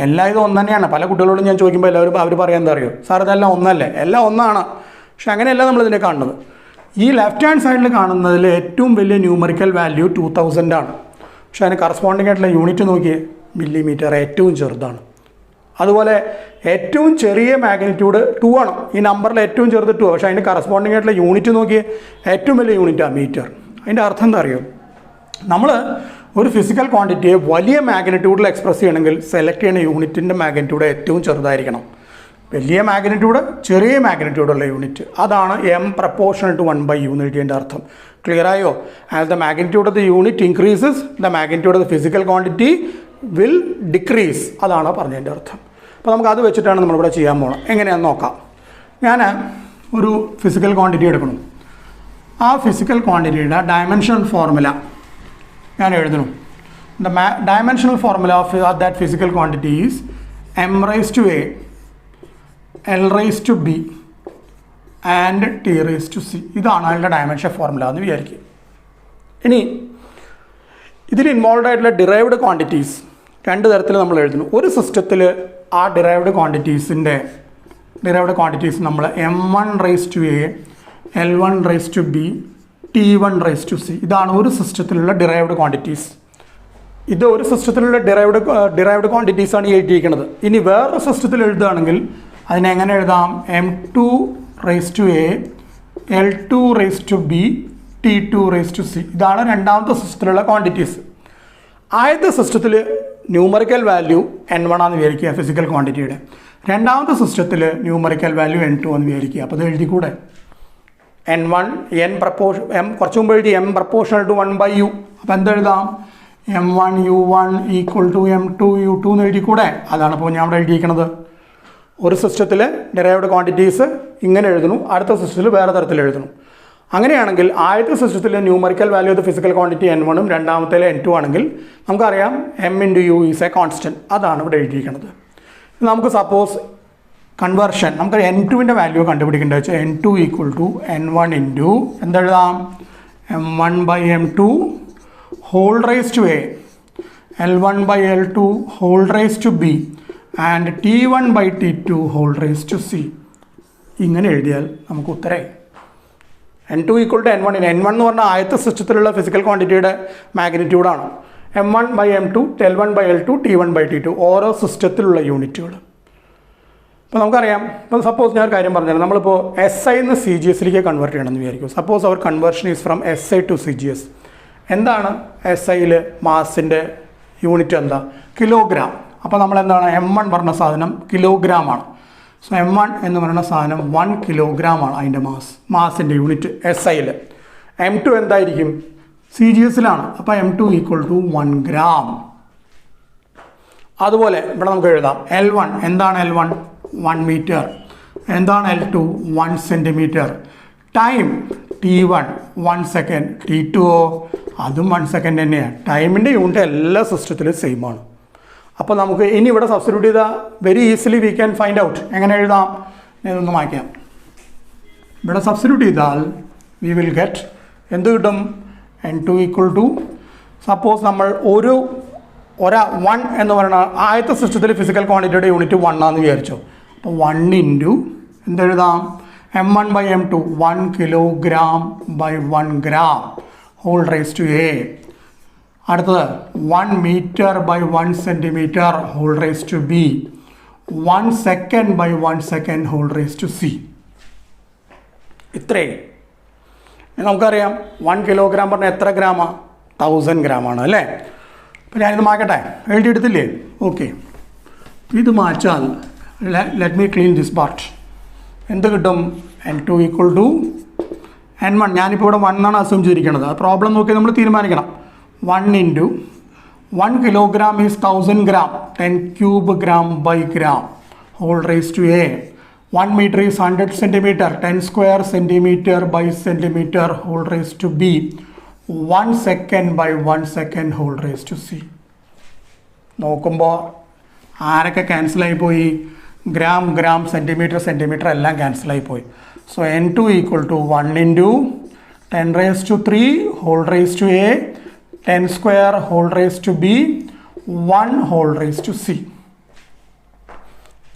എല്ലാം ഇത് ഒന്ന് തന്നെയാണ്. പല കുട്ടികളോടും ഞാൻ ചോദിക്കുമ്പോൾ എല്ലാവരും അവർ പറയാൻ എന്താ അറിയോ? സാർ ഇതെല്ലാം ഒന്നല്ലേ? എല്ലാം ഒന്നാണ്. പക്ഷെ അങ്ങനെയല്ല നമ്മളിതിനെ കാണുന്നത്. ഈ ലെഫ്റ്റ് ഹാൻഡ് സൈഡിൽ കാണുന്നതിൽ ഏറ്റവും വലിയ ന്യൂമറിക്കൽ വാല്യൂ 2000 ആണ്. പക്ഷേ അതിന് കറസ്പോണ്ടിങ് ആയിട്ടുള്ള യൂണിറ്റ് നോക്കിയേ, മില്ലിമീറ്റർ, ഏറ്റവും ചെറുതാണ്. അതുപോലെ ഏറ്റവും ചെറിയ മാഗ്നിറ്റ്യൂഡ് 2 ആണ്. ഈ നമ്പറിൽ ഏറ്റവും ചെറുത് 2. പക്ഷേ അതിൻ്റെ കറസ്പോണ്ടിങ് ആയിട്ടുള്ള യൂണിറ്റ് നോക്കിയേ, ഏറ്റവും വലിയ യൂണിറ്റാണ് മീറ്റർ. അതിൻ്റെ അർത്ഥം എന്താ അറിയോ? നമ്മൾ ഒരു ഫിസിക്കൽ ക്വാണ്ടിറ്റിയെ വലിയ മാഗ്നിറ്റ്യൂഡിൽ എക്സ്പ്രസ് ചെയ്യണമെങ്കിൽ സെലക്ട് ചെയ്യുന്ന യൂണിറ്റിൻ്റെ മാഗ്നിറ്റ്യൂഡ് ഏറ്റവും ചെറുതായിരിക്കണം. വലിയ മാഗ്നിറ്റ്യൂഡ്, ചെറിയ മാഗ്നിറ്റ്യൂഡുള്ള യൂണിറ്റ്, അതാണ് M proportional to 1/U എന്ന് എഴുതിയതിൻ്റെ അർത്ഥം. ക്ലിയർ ആയോ? As the magnitude of the unit increases, the magnitude of the physical quantity will decrease. അതാണ് പറഞ്ഞതിൻ്റെ അർത്ഥം. അപ്പോൾ നമുക്ക് അത് വെച്ചിട്ടാണ് നമ്മളിവിടെ ചെയ്യാൻ പോകുന്നത്. എങ്ങനെയാണെന്ന് നോക്കാം. ഞാൻ ഒരു ഫിസിക്കൽ ക്വാണ്ടിറ്റി എടുക്കണം. ആ ഫിസിക്കൽ ക്വാണ്ടിറ്റിയുടെ ഡയമെൻഷണൽ ഫോർമുല ഞാൻ എഴുതണം. The dimensional formula of that physical quantity is M raised to A, L raised to B and T raised to C. ഇതാണ് അതിൻ്റെ ഡയമെൻഷൻ ഫോർമുല എന്ന് വിചാരിക്കുക. ഇനി ഇതിൽ ഇൻവോൾവ് ആയിട്ടുള്ള ഡിറൈവ്ഡ് ക്വാണ്ടിറ്റീസ് 2 തരത്തിൽ നമ്മൾ എഴുതുന്നു. ഒരു സിസ്റ്റത്തിൽ ആ ഡിറൈവ്ഡ് ക്വാണ്ടിറ്റീസ് നമ്മൾ M1 raised to A, L1 raised to B, T1 raised to C. ഇതാണ് ഒരു സിസ്റ്റത്തിലുള്ള ഡിറൈവ്ഡ് ക്വാണ്ടിറ്റീസ്. ഇത് ഒരു സിസ്റ്റത്തിലുള്ള ഡിറൈവ്ഡ് ക്വാണ്ടിറ്റീസ് ആണ് എഴുതിയിരിക്കുന്നത്. ഇനി വേറൊരു സിസ്റ്റത്തിൽ എഴുതുകയാണെങ്കിൽ അതിനെങ്ങനെ എഴുതാം? M2 raised to A, L2 raised to B, T2 raised to C. ഇതാണ് രണ്ടാമത്തെ സിസ്റ്റത്തിലുള്ള ക്വാണ്ടിറ്റീസ്. ആദ്യത്തെ സിസ്റ്റത്തിൽ ന്യൂമറിക്കൽ വാല്യൂ N1 ആണെന്ന് വിചാരിക്കുക ഫിസിക്കൽ ക്വാണ്ടിറ്റിയുടെ. രണ്ടാമത്തെ സിസ്റ്റത്തിൽ ന്യൂമറിക്കൽ വാല്യൂ N2 എന്ന് വിചാരിക്കുക. അപ്പോൾ അത് എഴുതിക്കൂടെ? N1 M കുറച്ച് മുമ്പ് എഴുതി M proportional to 1/U. അപ്പോൾ എന്തെഴുതാം? M1 U1 equal to M2 U2 എന്ന് എഴുതിക്കൂടെ? അതാണ് ഇപ്പോൾ ഞാൻ ഇവിടെ എഴുതിയിരിക്കുന്നത്. ഒരു സിസ്റ്റത്തിൽ ഡിറൈവ്ഡ് ക്വാണ്ടിറ്റീസ് ഇങ്ങനെ എഴുതുന്നു, അടുത്ത സിസ്റ്റത്തിൽ വേറെ തരത്തിൽ എഴുതുന്നു. അങ്ങനെയാണെങ്കിൽ ആദ്യത്തെ സിസ്റ്റത്തിൽ numerical value of the physical quantity N1 ഉം രണ്ടാമത്തേൽ N2 ആണെങ്കിൽ നമുക്കറിയാം M into U is A constant. അതാണ് ഇവിടെ എഴുതിയിരിക്കുന്നത്. നമുക്ക് സപ്പോസ് കൺവേർഷൻ, നമുക്ക് N2വിൻ്റെ വാല്യൂ കണ്ടുപിടിക്കേണ്ടത് വെച്ചാൽ N2 equal to N1 into എന്തെഴുതാം? M1/M2 whole raised to a, L1 by L2 whole raised to b and T1 by T2 whole raised to c. ഇങ്ങനെ എഴുതിയാൽ നമുക്ക് ഉത്തരമായി. N2 equal to N1. N1 എന്ന് പറഞ്ഞാൽ ആദ്യത്തെ സിസ്റ്റത്തിലുള്ള physical ക്വാണ്ടിറ്റിയുടെ മാഗ്നിറ്റ്യൂഡാണ്. M1 by M2, L1 by L2, T1 by T2 ഓരോ സിസ്റ്റത്തിലുള്ള യൂണിറ്റുകൾ. ഇപ്പോൾ നമുക്കറിയാം, ഇപ്പോൾ സപ്പോസ് ഞാൻ ഒരു കാര്യം പറഞ്ഞാൽ നമ്മളിപ്പോൾ SI നിന്ന് CGSലേക്ക് കൺവേർട്ട് ചെയ്യണമെന്ന് വിചാരിക്കും. Suppose our conversion is from SI to CGS. എന്താണ് SIയിൽ മാസിൻ്റെ യൂണിറ്റ് എന്താ? കിലോഗ്രാം. അപ്പോൾ നമ്മൾ എന്താണ് M1 പറഞ്ഞ സാധനം കിലോഗ്രാമാണ്. സോ M1 എന്ന് പറയുന്ന സാധനം 1 കിലോഗ്രാമാണ് അതിൻ്റെ മാസിൻ്റെ യൂണിറ്റ് SIയിൽ. M2 എന്തായിരിക്കും? CGSലാണ്. അപ്പോൾ M2 ഈക്വൾ ടു 1 ഗ്രാം. അതുപോലെ ഇവിടെ നമുക്ക് എഴുതാം L1 എന്താണ്? L1 1 metre. എന്താണ് L2? 1 centimetre. Time T1 1 second. T2 അതും 1 സെക്കൻഡ് തന്നെയാണ്. ടൈമിൻ്റെ യൂണിറ്റ് എല്ലാ സിസ്റ്റത്തിലും സെയിം ആണ്. അപ്പോൾ നമുക്ക് ഇനി ഇവിടെ സബ്സ്റ്റിറ്റ്യൂട്ട് ചെയ്താൽ very easily we can find out. എങ്ങനെ എഴുതാം? ഇതൊന്ന് മായ്ക്കാം. ഇവിടെ സബ്സ്റ്റിറ്റ്യൂട്ട് ചെയ്താൽ വി വിൽ ഗെറ്റ് എന്ത് കിട്ടും? N2 ഈക്വൾ ടു, സപ്പോസ് നമ്മൾ ഒരു 1 എന്ന് പറയുന്ന ആദ്യത്തെ സിസ്റ്റത്തിൽ ഫിസിക്കൽ ക്വാണ്ടിറ്റിയുടെ യൂണിറ്റ് 1 ആണെന്ന് വിചാരിച്ചു. അപ്പോൾ 1 ഇൻറ്റു എന്തെഴുതാം? M1 by M2 1 kilogram by 1 gram whole raise to A. അടുത്തത് 1 metre by 1 centimetre whole raise to B. 1 second by 1 second whole raise to C. ഇത്രയും നമുക്കറിയാം. 1 കിലോഗ്രാം പറഞ്ഞാൽ എത്ര ഗ്രാമാണ്? 1000 ഗ്രാമാണ് അല്ലേ? അപ്പോൾ ഞാനിത് മാറ്റട്ടെ. എഴുതിയെടുത്തില്ലേ? ഓക്കെ, ഇത് മാറ്റാൽ let me clean this part. എന്ത് കിട്ടും? N2 equal to N1. ഞാനിപ്പോൾ ഇവിടെ 1 എന്നാണ് അസ്യൂം ചെയ്തിരിക്കുന്നത്. ആ പ്രോബ്ലം നോക്കി നമ്മൾ തീരുമാനിക്കണം. 1 into 1 kilogram is 1000 gram. 10 cube gram by gram whole raise to a. 1 meter is 100 centimeter. 10 square centimeter by centimeter whole raised to b. 1 second by 1 second whole raised to c. നോക്കുമ്പോൾ ആരൊക്കെ ക്യാൻസലായി പോയി? Gram gram centimetre centimetre എല്ലാം ക്യാൻസലായി പോയി. So N2 equal to 1 into 10 raised to 3 whole raised to a, 10 square whole raised to b, 1 whole raised to c.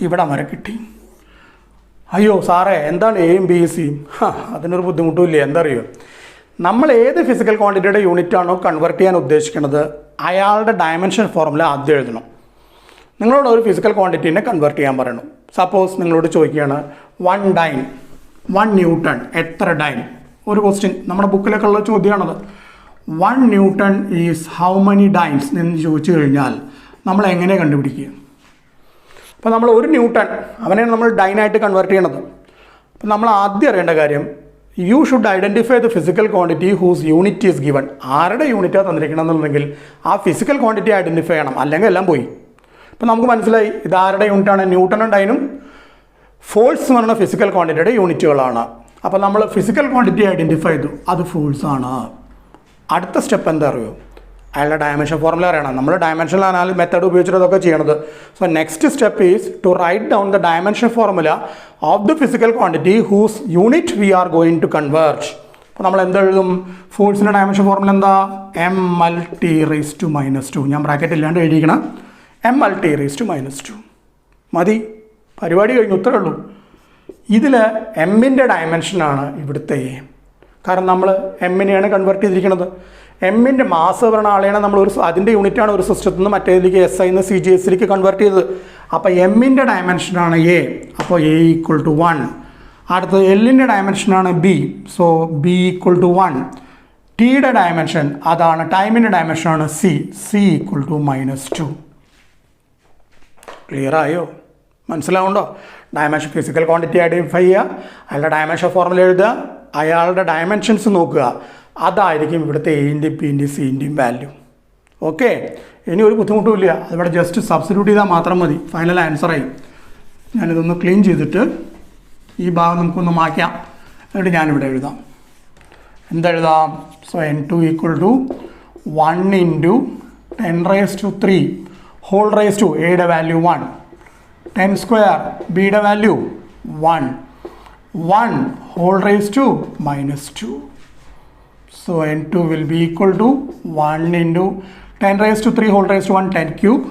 ഇവിടെ വരെ കിട്ടി. അയ്യോ സാറേ എന്താണ് എയും ബിയും സിയും? അതിനൊരു ബുദ്ധിമുട്ടുമില്ല. എന്താ അറിയോ, നമ്മൾ ഏത് ഫിസിക്കൽ ക്വാണ്ടിറ്റിയുടെ യൂണിറ്റാണോ കൺവേർട്ട് ചെയ്യാൻ ഉദ്ദേശിക്കുന്നത് അയാളുടെ ഡയമെൻഷൻ ഫോർമുല ആദ്യം എഴുതണം. നിങ്ങളോട് ഒരു ഫിസിക്കൽ ക്വാണ്ടിറ്റീനെ കൺവേർട്ട് ചെയ്യാൻ പറയണം. സപ്പോസ് നിങ്ങളോട് ചോദിക്കുകയാണ് 1 ഡൈൻ 1 ന്യൂട്ടൺ എത്ര ഡൈൻ? ഒരു ക്വസ്റ്റ്യൻ നമ്മുടെ ബുക്കിലൊക്കെ ഉള്ള ചോദ്യമാണത്. 1 newton is how many dynes എന്ന് ചോദിച്ചു കഴിഞ്ഞാൽ നമ്മൾ എങ്ങനെ കണ്ടുപിടിക്കുക? അപ്പോൾ നമ്മൾ 1 ന്യൂട്ടൺ അവനെയാണ് നമ്മൾ ഡൈനായിട്ട് കൺവേർട്ട് ചെയ്യണത്. അപ്പോൾ നമ്മൾ ആദ്യം അറിയേണ്ട കാര്യം, you should identify the physical quantity whose unit is given. ആരുടെ യൂണിറ്റാണ് തന്നിരിക്കണമെന്നുണ്ടെങ്കിൽ ആ ഫിസിക്കൽ ക്വാണ്ടിറ്റി ഐഡൻറ്റിഫൈ ചെയ്യണം, അല്ലെങ്കിൽ എല്ലാം പോയി. അപ്പോൾ നമുക്ക് മനസ്സിലായി ഇത് ആരുടെ യൂണിറ്റാണ്? ന്യൂട്ടണും ഡൈനും ഫോഴ്സ് എന്ന് പറയുന്ന ഫിസിക്കൽ ക്വാണ്ടിറ്റിയുടെ യൂണിറ്റുകളാണ്. അപ്പോൾ നമ്മൾ ഫിസിക്കൽ ക്വാണ്ടിറ്റി ഐഡൻറ്റിഫൈ ചെയ്തു, അത് ഫോഴ്സ് ആണ്. അടുത്ത സ്റ്റെപ്പ് എന്താ അറിയോ? അയാളുടെ ഡയമെൻഷൻ ഫോർമുല അറിയണം. നമ്മൾ ഡയമെൻഷൻ അനാലിസിസ് മെത്തേഡ് ഉപയോഗിച്ചിട്ട് അതൊക്കെ ചെയ്യണത്. So next step is to write down the dimension formula of the physical quantity whose unit we are going to convert. അപ്പോൾ നമ്മൾ എന്തെഴുതും? ഫോഴ്സിൻ്റെ ഡയമെൻഷൻ ഫോർമുല എന്താ? mLT⁻². ഞാൻ ബ്രാക്കറ്റ് ഇല്ലാണ്ട് എഴുതിക്കണം. mLT⁻². മതി, പരിപാടി കഴിഞ്ഞു, ഉത്തരേ ഉള്ളൂ. ഇതിൽ എമ്മിൻ്റെ ഡയമെൻഷനാണ് ഇവിടുത്തെ എ. കാരണം നമ്മൾ എമ്മിനെയാണ് കൺവേർട്ട് ചെയ്തിരിക്കുന്നത്. എമ്മിൻ്റെ മാസ് പറഞ്ഞ ആളെയാണ് നമ്മൾ അതിൻ്റെ യൂണിറ്റാണ് ഒരു സിസ്റ്റത്തിൽ നിന്ന് മറ്റേതിലേക്ക് SI നിന്ന് CGSലേക്ക് കൺവേർട്ട് ചെയ്തത്. അപ്പോൾ എമ്മിൻ്റെ ഡയമെൻഷനാണ് എ. അപ്പോൾ A ഈക്വൾ ടു 1. അടുത്തത് എല്ലിൻ്റെ ഡയമെൻഷനാണ് B. So B equal to 1. ടിയുടെ ഡയമെൻഷൻ അതാണ്, ടൈമിൻ്റെ ഡയമെൻഷനാണ് C. C equal to -2. Clear ആയോ? മനസ്സിലാവുണ്ടോ? ഡയമെൻഷൻ ഫിസിക്കൽ ക്വാണ്ടിറ്റി ഐഡൻറ്റിഫൈ ചെയ്യുക, അയാളുടെ ഡയമെൻഷൻ ഫോർമുല എഴുതുക, അയാളുടെ ഡയമെൻഷൻസ് നോക്കുക. അതായിരിക്കും ഇവിടുത്തെ എൻ്റെയും പിൻ്റെയും സിൻ്റെയും വാല്യൂ. ഓക്കെ, ഇനി ഒരു ബുദ്ധിമുട്ടുമില്ല. അതിവിടെ ജസ്റ്റ് സബ്സ്റ്റിറ്റ്യൂട്ട് ചെയ്താൽ മാത്രം മതി, ഫൈനൽ ആൻസറായി. ഞാനിതൊന്ന് ക്ലീൻ ചെയ്തിട്ട് ഈ ഭാഗം നമുക്കൊന്ന് മാറ്റാം. എന്നിട്ട് ഞാനിവിടെ എഴുതാം. എന്തെഴുതാം? So N2 equal to 1 into 10⁻³ whole raise to എയുടെ വാല്യൂ 1, 10 സ്ക്വയർ ബിയുടെ value 1, 1 whole raise to -2. So n2 will be equal to 1 into 10 raised to 3 whole raised to 1, 10 cube.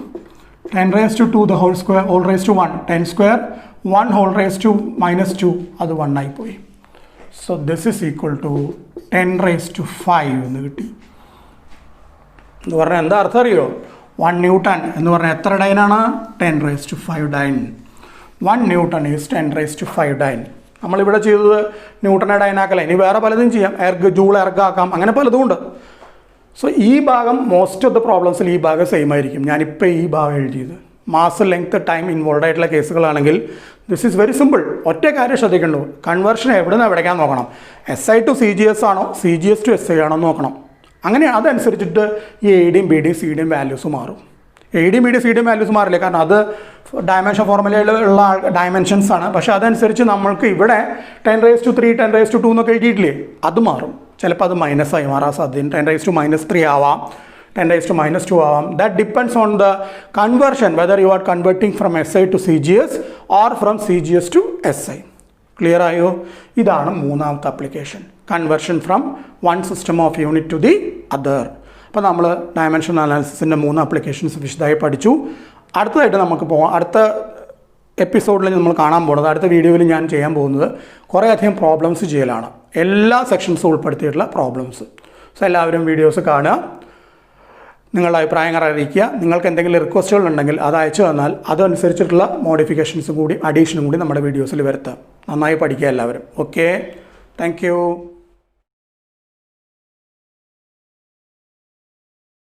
10 raised to 2 the whole square, whole raised to 1, 10 square. 1 whole raised to minus 2, അത് 1 ആയിപ്പോയി. So this is equal to 10 raised to 5 എന്ന് കിട്ടി. എന്ന് പറഞ്ഞാൽ എന്താ അർത്ഥം അറിയോ? 1 newton എന്ന് പറഞ്ഞാൽ എത്ര ഡൈനാണ്? 10 raised to 5 dyne. 1 newton is 10 raised to 5 dyne. നമ്മളിവിടെ ചെയ്തത് ന്യൂട്ടനെ ഡൈനാക്കല്ല, ഇനി വേറെ പലതും ചെയ്യാം, ജൂൾ എർഗാക്കാം, അങ്ങനെ പലതും ഉണ്ട്. സോ ഈ ഭാഗം മോസ്റ്റ് ഓഫ് ദ പ്രോബ്ലംസിൽ ഈ ഭാഗം സെയിം ആയിരിക്കും. ഞാനിപ്പോൾ ഈ ഭാഗം എഴുതിയത് മാസ് ലെങ്ത് ടൈം ഇൻവോൾവ് ആയിട്ടുള്ള കേസുകളാണെങ്കിൽ ദിസ് ഈസ് വെരി സിമ്പിൾ. ഒറ്റ കാര്യം ശ്രദ്ധിക്കണ്ടു, കൺവേർഷൻ എവിടെ നിന്ന് എവിടേക്കാൻ നോക്കണം. SI ടു CGS ആണോ CGS ടു SI ആണോ നോക്കണം. അങ്ങനെ അതനുസരിച്ചിട്ട് ഈ ADയും BDയും CDയും വാല്യൂസ് മാറും. ADയും BDയും CDയും വാല്യൂസ് മാറില്ല, കാരണം അത് ഡയമെൻഷൻ ഫോർമുലയിലുള്ള ഡയമെൻഷൻസ് ആണ്. പക്ഷേ അതനുസരിച്ച് നമ്മൾക്ക് ഇവിടെ 10 raised to 3 10 raised to 2 എന്നൊക്കെ എഴുതിയിട്ടില്ലേ, അത് മാറും. ചിലപ്പോൾ അത് മൈനസായി മാറാൻ സാധ്യത. 10 raised to -3 ആവാം, 10 raised to -2 ആവാം. That depends on the conversion, whether you are converting from SI to CGS or from CGS to SI. Clear ആയോ? ഇതാണ് മൂന്നാമത്തെ application, conversion from one system of unit to the other. അപ്പോൾ നമ്മൾ dimension അനാലിസിസിൻ്റെ 3 applications വിശദമായി പഠിച്ചു. അടുത്തതായിട്ട് നമുക്ക് പോകാം. അടുത്ത എപ്പിസോഡിൽ നമ്മൾ കാണാൻ പോകുന്നത്, അടുത്ത വീഡിയോയിൽ ഞാൻ ചെയ്യാൻ പോകുന്നത് കുറേ അധികം പ്രോബ്ലംസ് ചെയ്യലാണ്, എല്ലാ സെക്ഷൻസും ഉൾപ്പെടുത്തിയിട്ടുള്ള പ്രോബ്ലംസ്. സോ എല്ലാവരും വീഡിയോസ് കാണുക, നിങ്ങളുടെ അഭിപ്രായങ്ങൾ അറിയിക്കുക. നിങ്ങൾക്ക് എന്തെങ്കിലും റിക്വസ്റ്റുകൾ ഉണ്ടെങ്കിൽ അത് അയച്ചു തന്നാൽ അതനുസരിച്ചിട്ടുള്ള മോഡിഫിക്കേഷൻസും കൂടി അഡീഷനും കൂടി നമ്മുടെ വീഡിയോസിൽ വരുത്താം. നന്നായി പഠിക്കുക എല്ലാവരും. Okay, thank you.